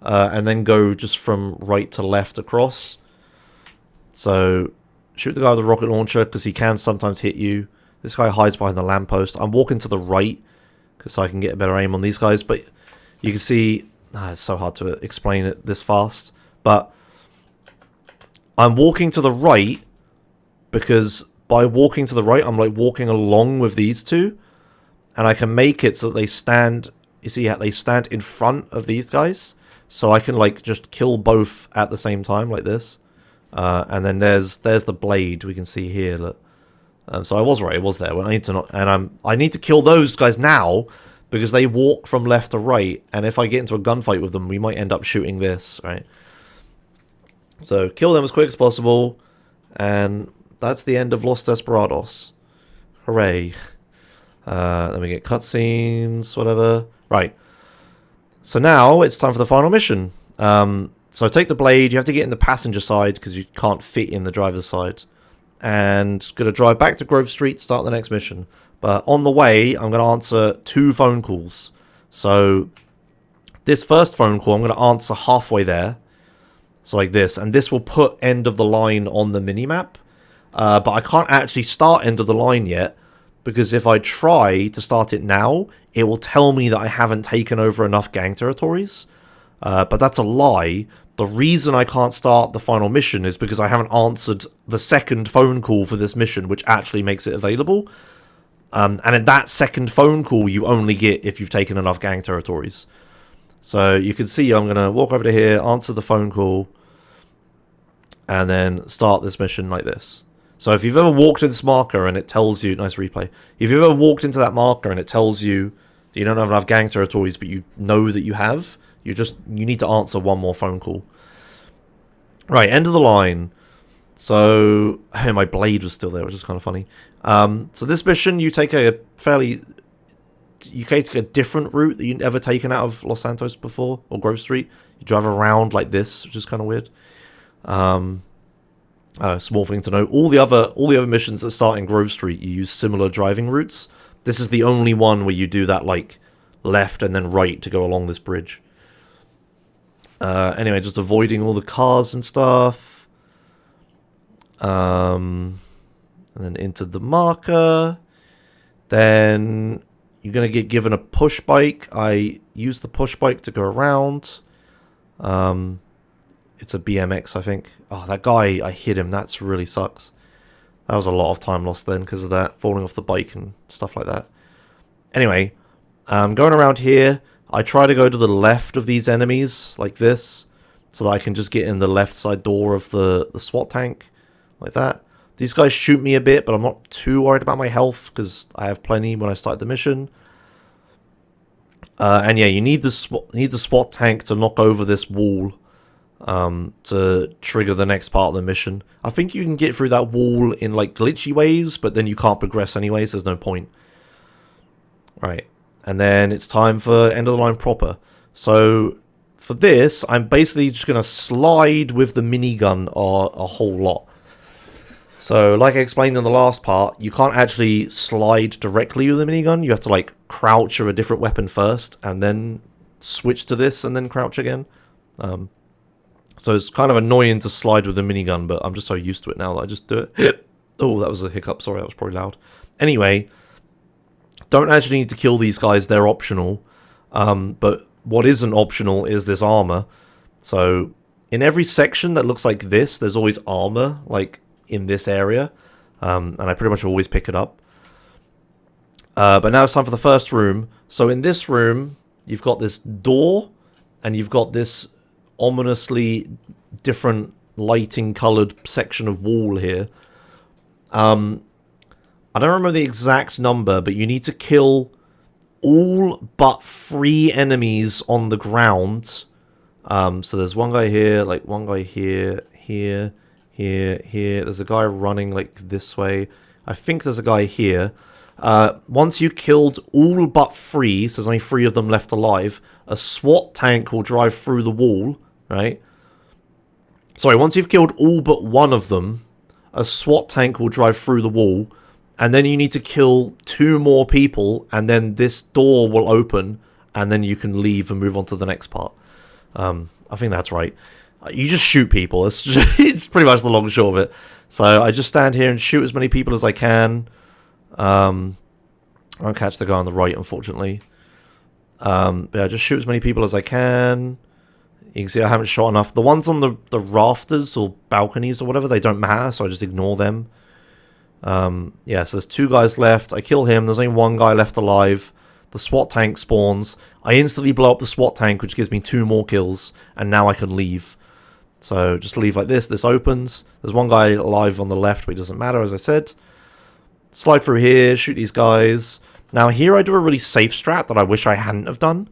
and then go just from right to left across. So, shoot the guy with the rocket launcher, because he can sometimes hit you. This guy hides behind the lamppost. I'm walking to the right, because I can get a better aim on these guys, but you can see... it's so hard to explain it this fast, but I'm walking to the right, because by walking to the right, I'm like walking along with these 2. And I can make it so that they stand you see how they stand in front of these guys, so I can like just kill both at the same time like this. And then there's the blade we can see here. Look. So I was right, it was there. I need to not, and I need to kill those guys now because they walk from left to right, and if I get into a gunfight with them, we might end up shooting this, right? So kill them as quick as possible, and that's the end of Los Desperados. Hooray. Then we get cutscenes, whatever. Right. So now it's time for the final mission. So take the blade. You have to get in the passenger side because you can't fit in the driver's side. And going to drive back to Grove Street, start the next mission. But on the way, I'm going to answer 2 phone calls. So this first phone call, I'm going to answer halfway there. So like this. And this will put end of the line on the minimap. But I can't actually start end of the line yet. Because if I try to start it now, it will tell me that I haven't taken over enough gang territories. But that's a lie. The reason I can't start the final mission is because I haven't answered the second phone call for this mission, which actually makes it available. And in that second phone call, you only get if you've taken enough gang territories. So you can see I'm going to walk over to here, answer the phone call, and then start this mission like this. So if you've ever walked in this marker and it tells you... Nice replay. If you've ever walked into that marker and it tells you that you don't have enough gang territories, but you know that you have, you need to answer one more phone call. Right, end of the line. So... Oh, my blade was still there, which is kind of funny. So this mission, you take a fairly... You can take a different route that you've never taken out of Los Santos before, or Grove Street. You drive around like this, which is kind of weird. Small thing to know. All the other missions that start in Grove Street, you use similar driving routes. This is the only one where you do that like left and then right to go along this bridge. Anyway, just avoiding all the cars and stuff. And then into the marker. Then you're gonna get given a push bike. I use the push bike to go around. It's a BMX, I think. Oh, that guy, I hit him. That's really sucks. That was a lot of time lost then because of that. Falling off the bike and stuff like that. Anyway, going around here, I try to go to the left of these enemies, like this, so that I can just get in the left side door of the SWAT tank, like that. These guys shoot me a bit, but I'm not too worried about my health because I have plenty when I start the mission. And yeah, you need the SWAT tank to knock over this wall. To trigger the next part of the mission. I think you can get through that wall in like glitchy ways, but then you can't progress anyways, there's no point. Right, and then it's time for end of the line proper. So for this, I'm basically just going to slide with the minigun a whole lot. So like I explained in the last part, you can't actually slide directly with the minigun, you have to like crouch with a different weapon first, and then switch to this, and then crouch again. So it's kind of annoying to slide with a minigun, but I'm just so used to it now that I just do it. Oh, that was a hiccup. Sorry, that was probably loud. Anyway, don't actually need to kill these guys. They're optional. But what isn't optional is this armor. So in every section that looks like this, there's always armor, like in this area. And I pretty much always pick it up. But now it's time for the first room. So in this room, you've got this door, and you've got this ominously different lighting coloured section of wall here. I don't remember the exact number, but you need to kill all but 3 enemies on the ground. So there's one guy here, like one guy here, here. There's a guy running like this way. I think there's a guy here. Once you killed all but 3, so there's only 3 of them left alive, a SWAT tank will drive through the wall. Right? Sorry, once you've killed all but 1 of them, a SWAT tank will drive through the wall, and then you need to kill 2 more people, and then this door will open, and then you can leave and move on to the next part. I think that's right. You just shoot people. It's pretty much the long and short of it. So I just stand here and shoot as many people as I can. I won't catch the guy on the right, unfortunately. But yeah, just shoot as many people as I can. You can see I haven't shot enough. The ones on the rafters or balconies or whatever, they don't matter, so I just ignore them. Yeah, so there's 2 guys left. I kill him. There's only 1 guy left alive. the SWAT tank spawns. I instantly blow up the SWAT tank, which gives me 2 more kills, and now I can leave. So just leave like this. This opens. There's one guy alive on the left, but it doesn't matter, as I said. Slide through here, shoot these guys. Now here I do a really safe strat that I wish I hadn't have done.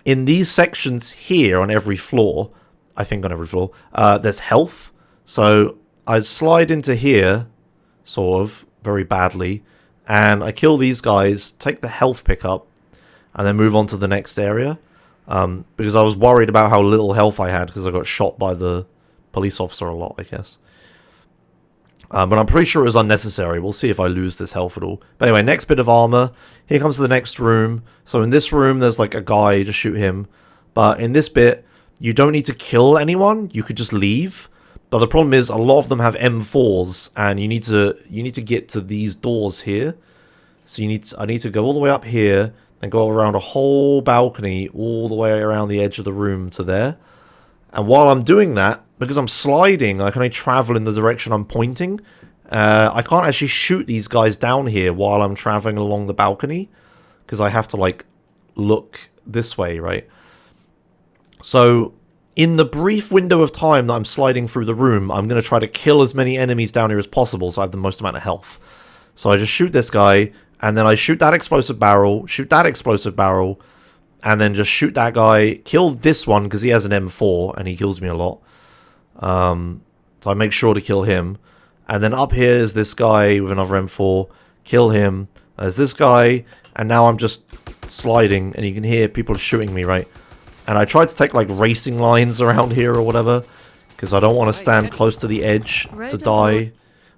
In these sections here on every floor, I think on every floor, there's health. So I slide into here, sort of, very badly, and I kill these guys, take the health pickup, and then move on to the next area. Because I was worried about how little health I had because I got shot by the police officer a lot, I guess. But I'm pretty sure it was unnecessary. We'll see if I lose this health at all. But anyway, next bit of armor. Here comes the next room. So in this room, there's like a guy. Just shoot him. But in this bit, you don't need to kill anyone. You could just leave. But the problem is, a lot of them have M4s, and you need to get to these doors here. So I need to go all the way up here and go around a whole balcony all the way around the edge of the room to there. And while I'm doing that, because I'm sliding, I can only travel in the direction I'm pointing. I can't actually shoot these guys down here while I'm traveling along the balcony, because I have to, like, look this way, right? So in the brief window of time that I'm sliding through the room, I'm going to try to kill as many enemies down here as possible so I have the most amount of health. So I just shoot this guy, and then I shoot that explosive barrel, shoot that explosive barrel, and then just shoot that guy, kill this one because he has an M4 and he kills me a lot. So I make sure to kill him. And then up here is this guy with another M4, kill him. There's this guy, and now I'm just sliding, and you can hear people shooting me, right? And I tried to take like racing lines around here or whatever, because I don't want to stand close to the edge to die.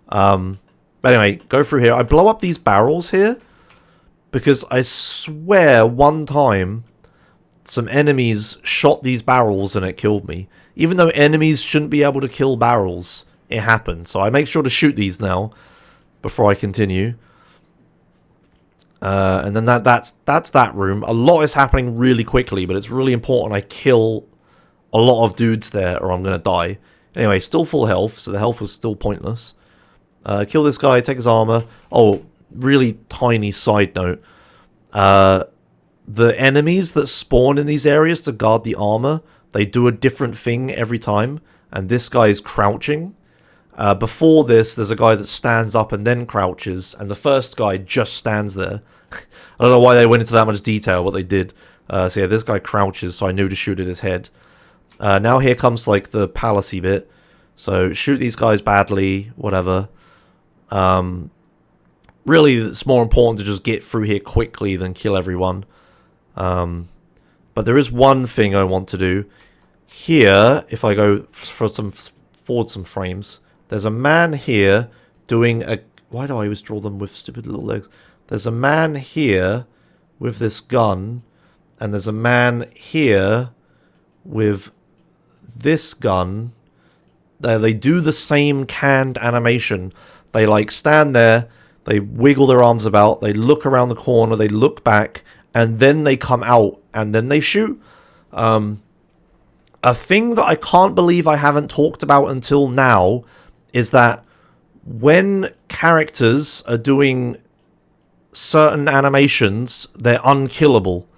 But anyway, go through here. I blow up these barrels here, because I swear one time some enemies shot these barrels and it killed me. Even though enemies shouldn't be able to kill barrels, it happened. So I make sure to shoot these now before I continue. And then that's that room. A lot is happening really quickly, but it's really important I kill a lot of dudes there or I'm going to die. Anyway, still full health, so the health was still pointless. Kill this guy, take his armor. Oh, really tiny side note. The enemies that spawn in these areas to guard the armor, they do a different thing every time. And this guy is crouching. Before this, there's a guy that stands up and then crouches. And the first guy just stands there. I don't know why they went into that much detail, but they did. So yeah, this guy crouches, so I knew to shoot at his head. Now here comes like the palacey bit. So shoot these guys badly, whatever. Really, it's more important to just get through here quickly than kill everyone. But there is one thing I want to do. Here, if I go forward some frames, there's a man here doing a... Why do I always draw them with stupid little legs? There's a man here with this gun, and there's a man here with this gun. They do the same canned animation. They like stand there, they wiggle their arms about, they look around the corner, they look back, and then they come out, and then they shoot. A thing that I can't believe I haven't talked about until now is that when characters are doing certain animations, they're unkillable.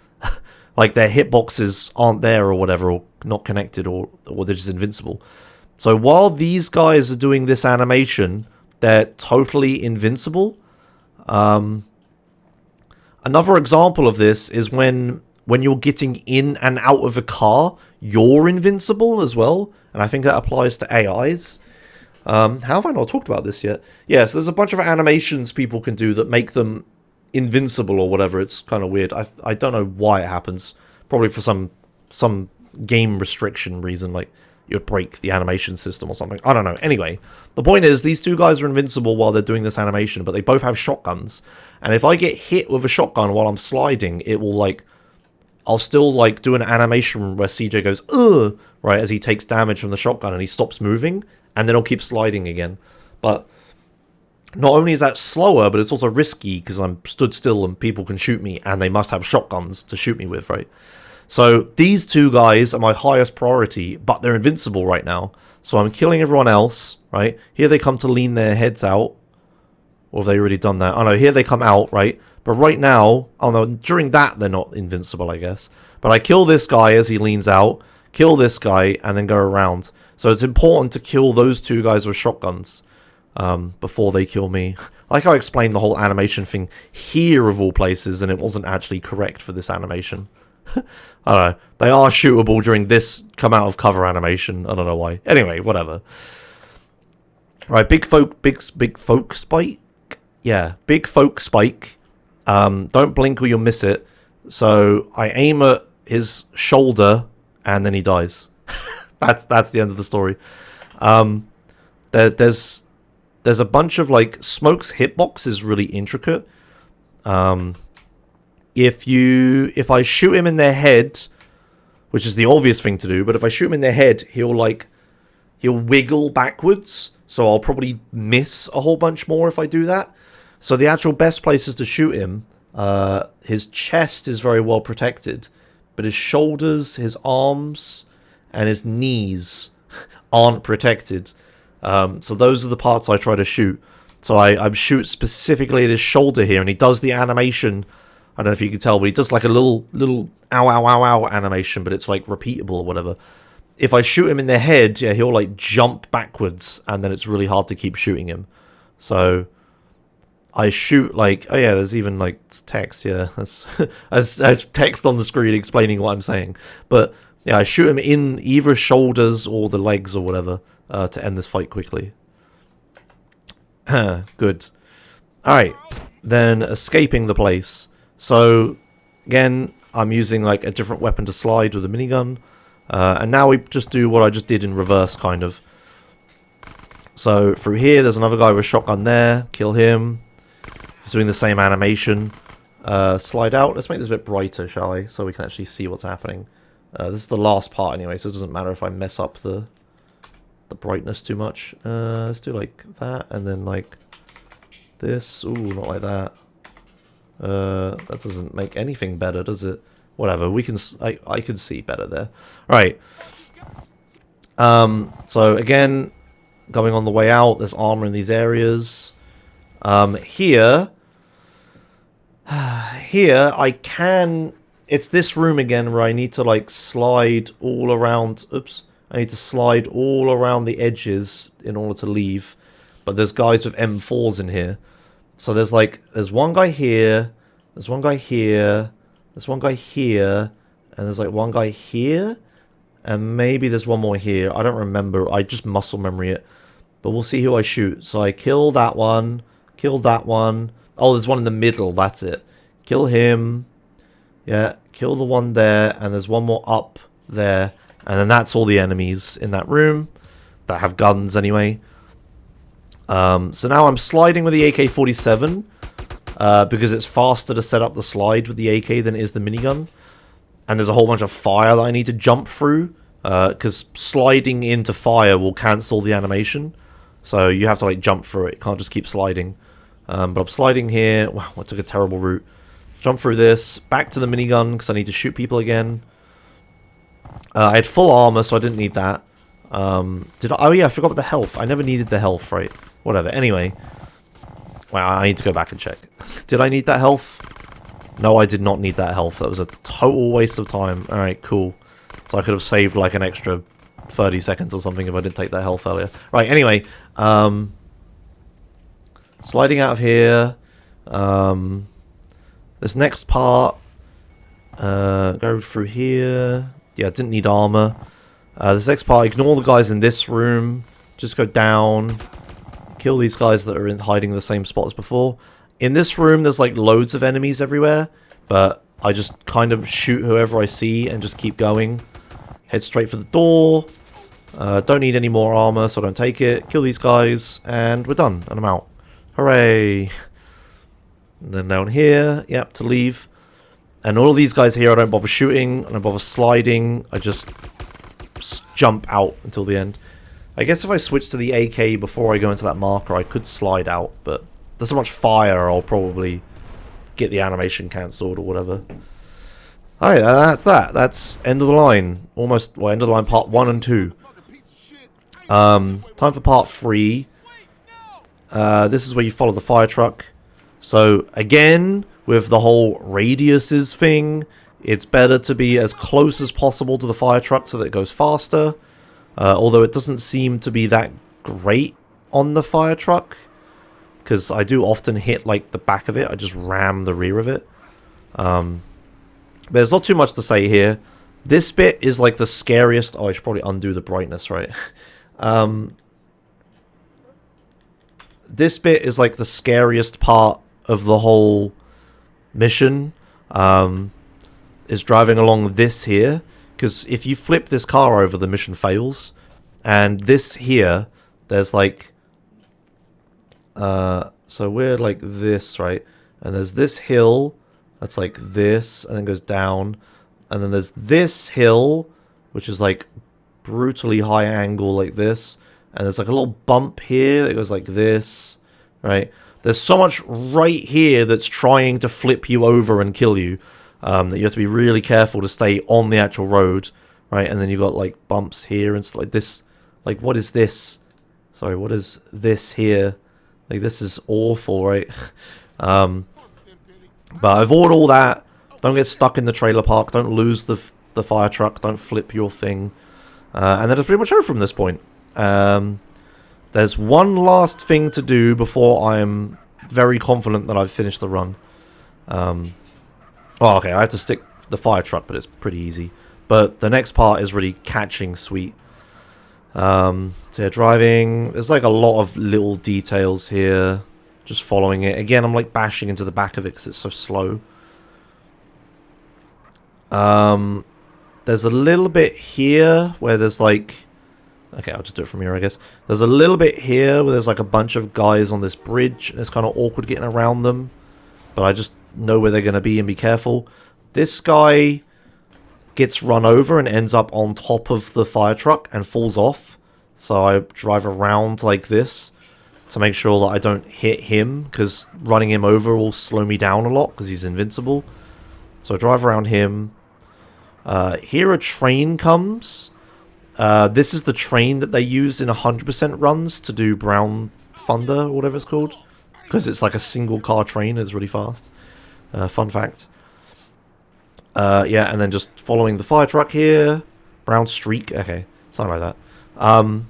Like their hitboxes aren't there or whatever, or not connected, or they're just invincible. So while these guys are doing this animation, they're totally invincible. Another example of this is when you're getting in and out of a car, you're invincible as well. And I think that applies to AIs. How have I not talked about this yet? Yeah, so there's a bunch of animations people can do that make them invincible or whatever. It's kind of weird. I don't know why it happens. Probably for some game restriction reason, like you'd break the animation system or something. I don't know. Anyway, the point is these two guys are invincible while they're doing this animation, but they both have shotguns. And if I get hit with a shotgun while I'm sliding, it will like... I'll still like do an animation where CJ goes, ugh, right, as he takes damage from the shotgun and he stops moving, and then he'll keep sliding again. But not only is that slower, but it's also risky because I'm stood still and people can shoot me, and they must have shotguns to shoot me with, right? So these two guys are my highest priority, but they're invincible right now. So I'm killing everyone else, right? Here they come to lean their heads out. Or have they already done that? Oh no, here they come out, right? But right now, oh no, during that they're not invincible, I guess. But I kill this guy as he leans out, kill this guy, and then go around. So it's important to kill those two guys with shotguns before they kill me. I like how I explained the whole animation thing here of all places, and it wasn't actually correct for this animation. I don't know. They are shootable during this come out of cover animation. I don't know why. Anyway, whatever. Right, big folk spike. Yeah, big folk spike. Don't blink or you'll miss it. So I aim at his shoulder, and then he dies. That's the end of the story. There's a bunch of like Smoke's hitbox is really intricate. If I shoot him in their head, which is the obvious thing to do, but if I shoot him in their head, he'll wiggle backwards. So I'll probably miss a whole bunch more if I do that. So the actual best places to shoot him, his chest is very well protected, but his shoulders, his arms, and his knees aren't protected. So those are the parts I try to shoot. So I shoot specifically at his shoulder here, and he does the animation. I don't know if you can tell, but he does like a little ow, ow, ow, ow animation, but it's like repeatable or whatever. If I shoot him in the head, yeah, he'll like jump backwards, and then it's really hard to keep shooting him. So I shoot like, oh yeah, there's even like text, yeah, that's text on the screen explaining what I'm saying. But yeah, I shoot him in either shoulders or the legs or whatever to end this fight quickly. Good. Alright, then escaping the place. So, again, I'm using like a different weapon to slide with a minigun. And now we just do what I just did in reverse, kind of. So, through here, there's another guy with a shotgun there. Kill him. He's doing the same animation. Slide out. Let's make this a bit brighter, shall I? So we can actually see what's happening. This is the last part anyway, so it doesn't matter if I mess up the brightness too much. Let's do like that, and then like this. Ooh, not like that. That doesn't make anything better, does it? Whatever, we can. I can see better there. Right. So again, going on the way out, there's armor in these areas. Here I can. It's this room again where I need to like slide all around. Oops. I need to slide all around the edges in order to leave. But there's guys with M4s in here. So there's one guy here. There's one guy here. There's one guy here. And there's like one guy here. And maybe there's one more here. I don't remember. I just muscle memory it. But we'll see who I shoot. So I kill that one. Kill that one. Oh, there's one in the middle. That's it. Kill him. Yeah. Kill the one there. And there's one more up there. And then that's all the enemies in that room. That have guns anyway. So now I'm sliding with the AK-47. Because it's faster to set up the slide with the AK than it is the minigun. And there's a whole bunch of fire that I need to jump through. Because sliding into fire will cancel the animation. So you have to like jump through it. You can't just keep sliding. But I'm sliding here. Wow, I took a terrible route. Jump through this. Back to the minigun because I need to shoot people again. I had full armor, so I didn't need that. Did I? Oh yeah, I forgot about the health. I never needed the health, right? Whatever. Anyway. Wow, I need to go back and check. Did I need that health? No, I did not need that health. That was a total waste of time. Alright, cool. So I could have saved like an extra 30 seconds or something if I didn't take that health earlier. Right, anyway. Sliding out of here. This next part. Go through here. Yeah, didn't need armor. This next part, ignore the guys in this room. Just go down. Kill these guys that are hiding in the same spot as before. In this room, there's like loads of enemies everywhere. But I just kind of shoot whoever I see and just keep going. Head straight for the door. Don't need any more armor, so don't take it. Kill these guys, and we're done. And I'm out. Hooray. And then down here, yep, to leave. And all of these guys here, I don't bother shooting. I don't bother sliding. I just jump out until the end. I guess if I switch to the AK before I go into that marker, I could slide out. But there's so much fire, I'll probably get the animation cancelled or whatever. Alright, that's that. That's end of the line. Almost, well, end of the line part 1 and 2. Time for part 3. This is where you follow the fire truck. So, again, with the whole radiuses thing, it's better to be as close as possible to the fire truck so that it goes faster. Although it doesn't seem to be that great on the fire truck, because I do often hit like the back of it. I just ram the rear of it. There's not too much to say here. This bit is like the scariest. Oh, I should probably undo the brightness, right? This bit is like the scariest part of the whole mission. Is driving along this here, because if you flip this car over, the mission fails. And this here, there's like so we're like this, right? And there's this hill that's like this, and then goes down, and then there's this hill which is like brutally high angle like this, and there's like a little bump here that goes like this, right? There's so much right here that's trying to flip you over and kill you. That you have to be really careful to stay on the actual road, right? And then you got like bumps here and stuff like this. Like, what is this? Sorry, what is this here? Like, this is awful, right? But avoid all that. Don't get stuck in the trailer park. Don't lose the fire truck. Don't flip your thing. And then it's pretty much over from this point. There's one last thing to do before I'm very confident that I've finished the run. Oh, okay, I have to stick the fire truck, but it's pretty easy. But the next part is really catching sweet. So yeah, driving. There's like a lot of little details here. Just following it. Again, I'm like bashing into the back of it because it's so slow. There's a little bit here where there's like... Okay, I'll just do it from here, I guess. There's a little bit here where there's like a bunch of guys on this bridge, and it's kind of awkward getting around them. But I just know where they're going to be and be careful. This guy gets run over and ends up on top of the fire truck and falls off. So I drive around like this to make sure that I don't hit him, because running him over will slow me down a lot because he's invincible. So I drive around him. Here a train comes. This is the train that they use in 100% runs to do Brown Thunder, or whatever it's called. Because it's like a single car train, it's really fast. Fun fact. Yeah, and then just following the fire truck here. Brown Streak, okay, something like that.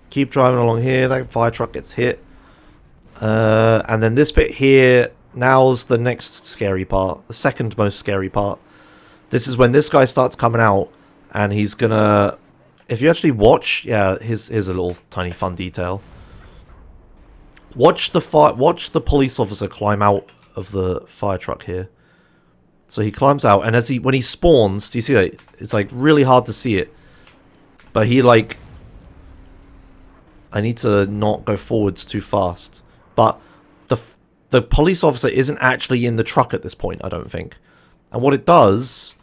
Keep driving along here, that fire truck gets hit. And then this bit here, now's the next scary part. The second most scary part. This is when this guy starts coming out, and he's gonna... If you actually watch, yeah, here's a little tiny fun detail. Watch the police officer climb out of the fire truck here. So he climbs out, and when he spawns, do you see that? It's like really hard to see it. But he like... I need to not go forwards too fast. But the police officer isn't actually in the truck at this point, I don't think. And what it does,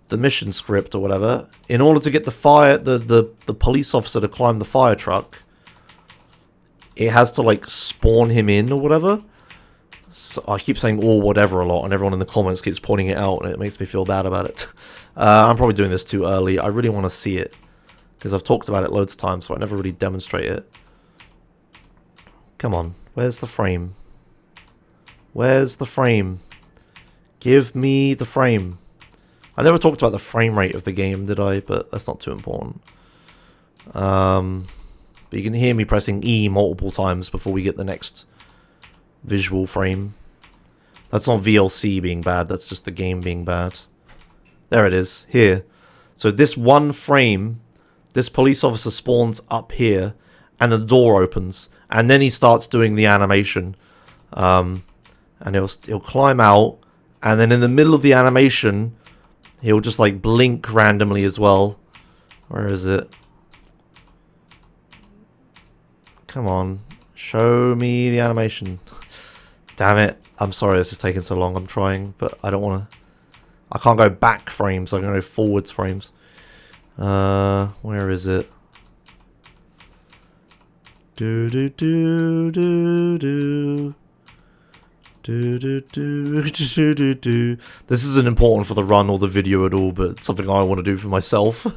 the mission script or whatever, in order to get the police officer to climb the fire truck, it has to like spawn him in or whatever. So I keep saying or whatever a lot, and everyone in the comments keeps pointing it out, and it makes me feel bad about it. I'm probably doing this too early. I really want to see it, because I've talked about it loads of times, so I never really demonstrate it. Come on, where's the frame? Where's the frame? Give me the frame. I never talked about the frame rate of the game, did I? But that's not too important. But you can hear me pressing E multiple times before we get the next visual frame. That's not VLC being bad, that's just the game being bad. There it is, here. So this one frame, this police officer spawns up here, and the door opens, and then he starts doing the animation. And he'll climb out, and then in the middle of the animation, he'll just like blink randomly as well. Where is it? Come on, show me the animation. Damn it, I'm sorry this is taking so long. I'm trying, but I don't want to. I can't go back frames, I can go forwards frames. Where is it? Do do do do do. This isn't important for the run or the video at all, but it's something I want to do for myself.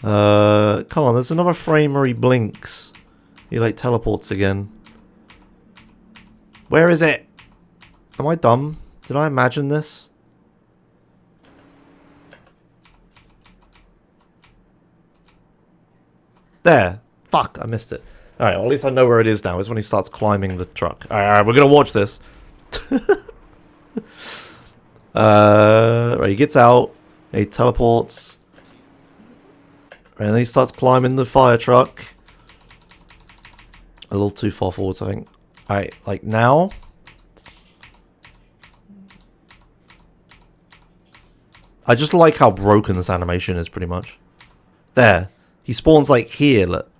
Come on, there's another frame where he blinks. He like teleports again. Where is it? Am I dumb? Did I imagine this? There. Fuck, I missed it. Alright, well, at least I know where it is now. It's when he starts climbing the truck. Alright, we're gonna watch this. Right, he gets out. He teleports. And then he starts climbing the fire truck. A little too far forwards, I think. Alright, like now. I just like how broken this animation is, pretty much. There. He spawns like here, look.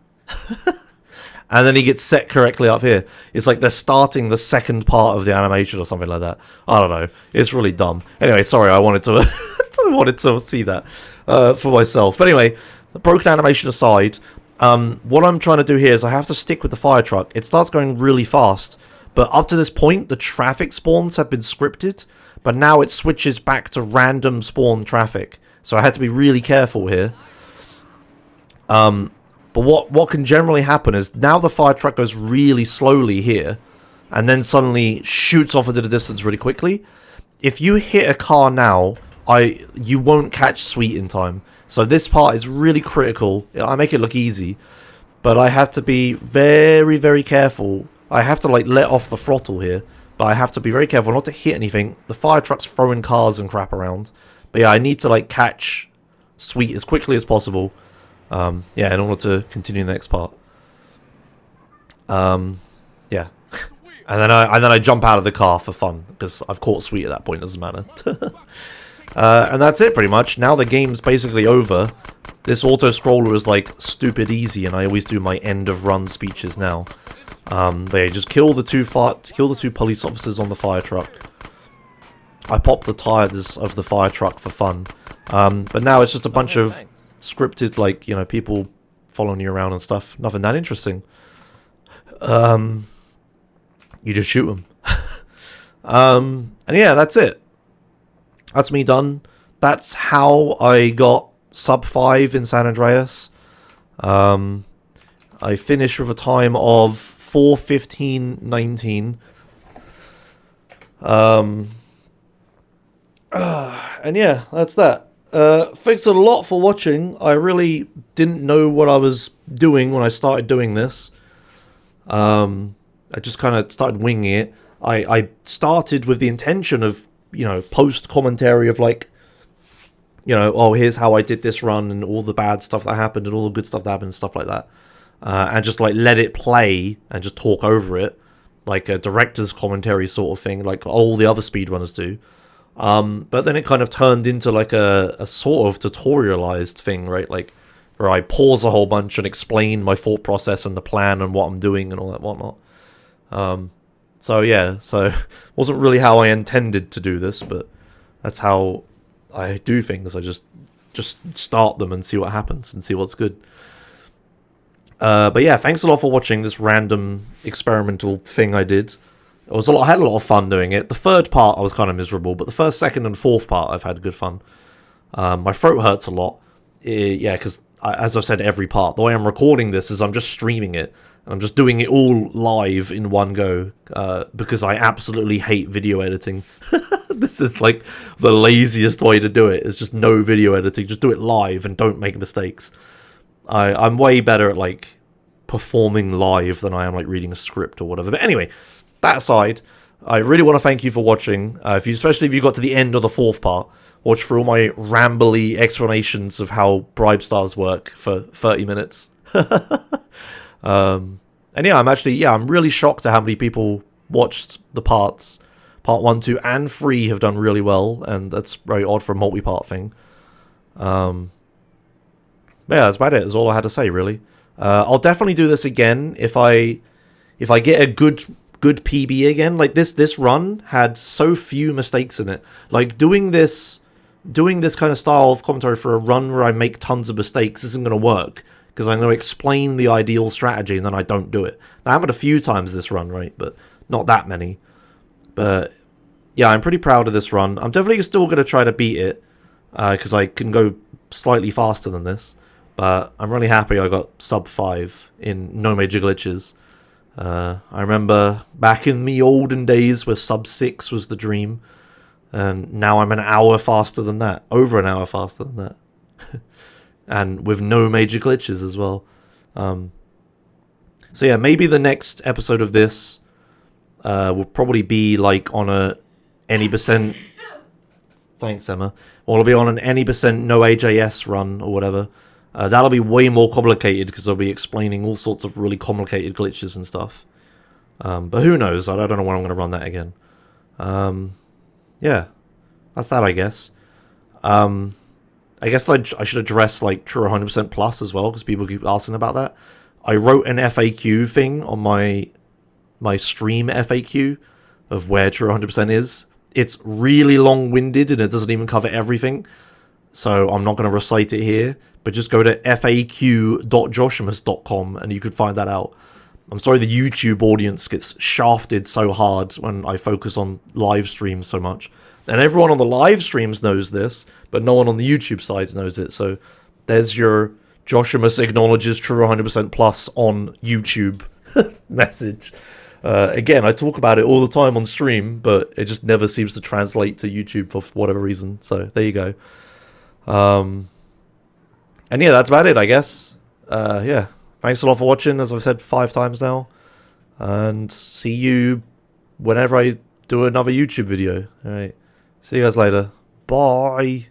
And then he gets set correctly up here. It's like they're starting the second part of the animation or something like that. I don't know. It's really dumb. Anyway, sorry, I wanted to I wanted to see that for myself. But anyway, the broken animation aside, what I'm trying to do here is I have to stick with the fire truck. It starts going really fast, but up to this point, the traffic spawns have been scripted, but now it switches back to random spawn traffic. So I had to be really careful here. But what can generally happen is now the fire truck goes really slowly here and then suddenly shoots off into the distance really quickly. If you hit a car now, you won't catch Sweet in time. So this part is really critical. I make it look easy, but I have to be very, very careful. I have to like let off the throttle here, but I have to be very careful not to hit anything. The fire truck's throwing cars and crap around. But yeah, I need to like catch Sweet as quickly as possible. Yeah, in order to continue the next part. Yeah. And then I jump out of the car for fun, because I've caught Sweet at that point, it doesn't matter. And that's it pretty much. Now the game's basically over. This auto-scroller is like stupid easy, and I always do my end of run speeches now. They just kill the two police officers on the fire truck. I pop the tires of the fire truck for fun. But now it's just a bunch of scripted, like, you know, people following you around and stuff. Nothing that interesting. You just shoot them. And yeah, that's it. That's me done. That's how I got sub 5 in San Andreas. I finished with a time of 4:15:19. And yeah, that's that. Thanks a lot for watching. I really didn't know what I was doing when I started doing this. I just kind of started winging it. I started with the intention of, you know, post commentary of like, you know, oh, here's how I did this run and all the bad stuff that happened and all the good stuff that happened and stuff like that. And just like let it play and just talk over it. Like a director's commentary sort of thing, like all the other speedrunners do. But then it kind of turned into like a sort of tutorialized thing, right? Like where I pause a whole bunch and explain my thought process and the plan and what I'm doing and all that whatnot. So yeah, so wasn't really how I intended to do this, but that's how I do things. I just start them and see what happens and see what's good. But yeah, thanks a lot for watching this random experimental thing I did. It was I had a lot of fun doing it. The third part I was kind of miserable, but the first, second, and fourth part I've had good fun. My throat hurts a lot. Yeah, because as I've said every part, the way I'm recording this is I'm just streaming it. And I'm just doing it all live in one go, because I absolutely hate video editing. This is like the laziest way to do it. It's just no video editing. Just do it live and don't make mistakes. I'm way better at like performing live than I am like reading a script or whatever. But anyway, that aside, I really want to thank you for watching. Especially if you got to the end of the fourth part, watch for all my rambly explanations of how bribe stars work for 30 minutes. And yeah, I'm really shocked at how many people watched the parts. Part 1, 2, and 3 have done really well, and that's very odd for a multi-part thing. Yeah, that's about it. That's all I had to say, really. I'll definitely do this again if I get a good PB again. Like this run had so few mistakes in it. Like doing this kind of style of commentary for a run where I make tons of mistakes isn't going to work, because I'm going to explain the ideal strategy and then I don't do it. That happened a few times this run, right? But not that many. But yeah, I'm pretty proud of this run. I'm definitely still going to try to beat it, because I can go slightly faster than this. But I'm really happy I got sub 5 in no major glitches. I remember back in the olden days where sub 6 was the dream, and now I'm an hour faster than that, over an hour faster than that, and with no major glitches as well. So yeah, maybe the next episode of this will probably be like on a any percent. Thanks, Emma. Well, it'll be on an any percent no AJS run or whatever. That'll be way more complicated because I'll be explaining all sorts of really complicated glitches and stuff. But who knows? I don't know when I'm going to run that again. Yeah, that's that, I guess. I guess I should address like True 100% Plus as well because people keep asking about that. I wrote an FAQ thing on my stream FAQ of where True 100% is. It's really long-winded and it doesn't even cover everything. So I'm not going to recite it here, but just go to faq.joshimus.com and you could find that out. I'm sorry the YouTube audience gets shafted so hard when I focus on live streams so much. And everyone on the live streams knows this, but no one on the YouTube sides knows it. So there's your Joshimus acknowledges True 100% Plus on YouTube message. Again, I talk about it all the time on stream, but it just never seems to translate to YouTube for whatever reason. So there you go. And yeah, that's about it, I guess. Yeah, thanks a lot for watching, as I've said 5 times now. And see you whenever I do another YouTube video. Alright, see you guys later. Bye.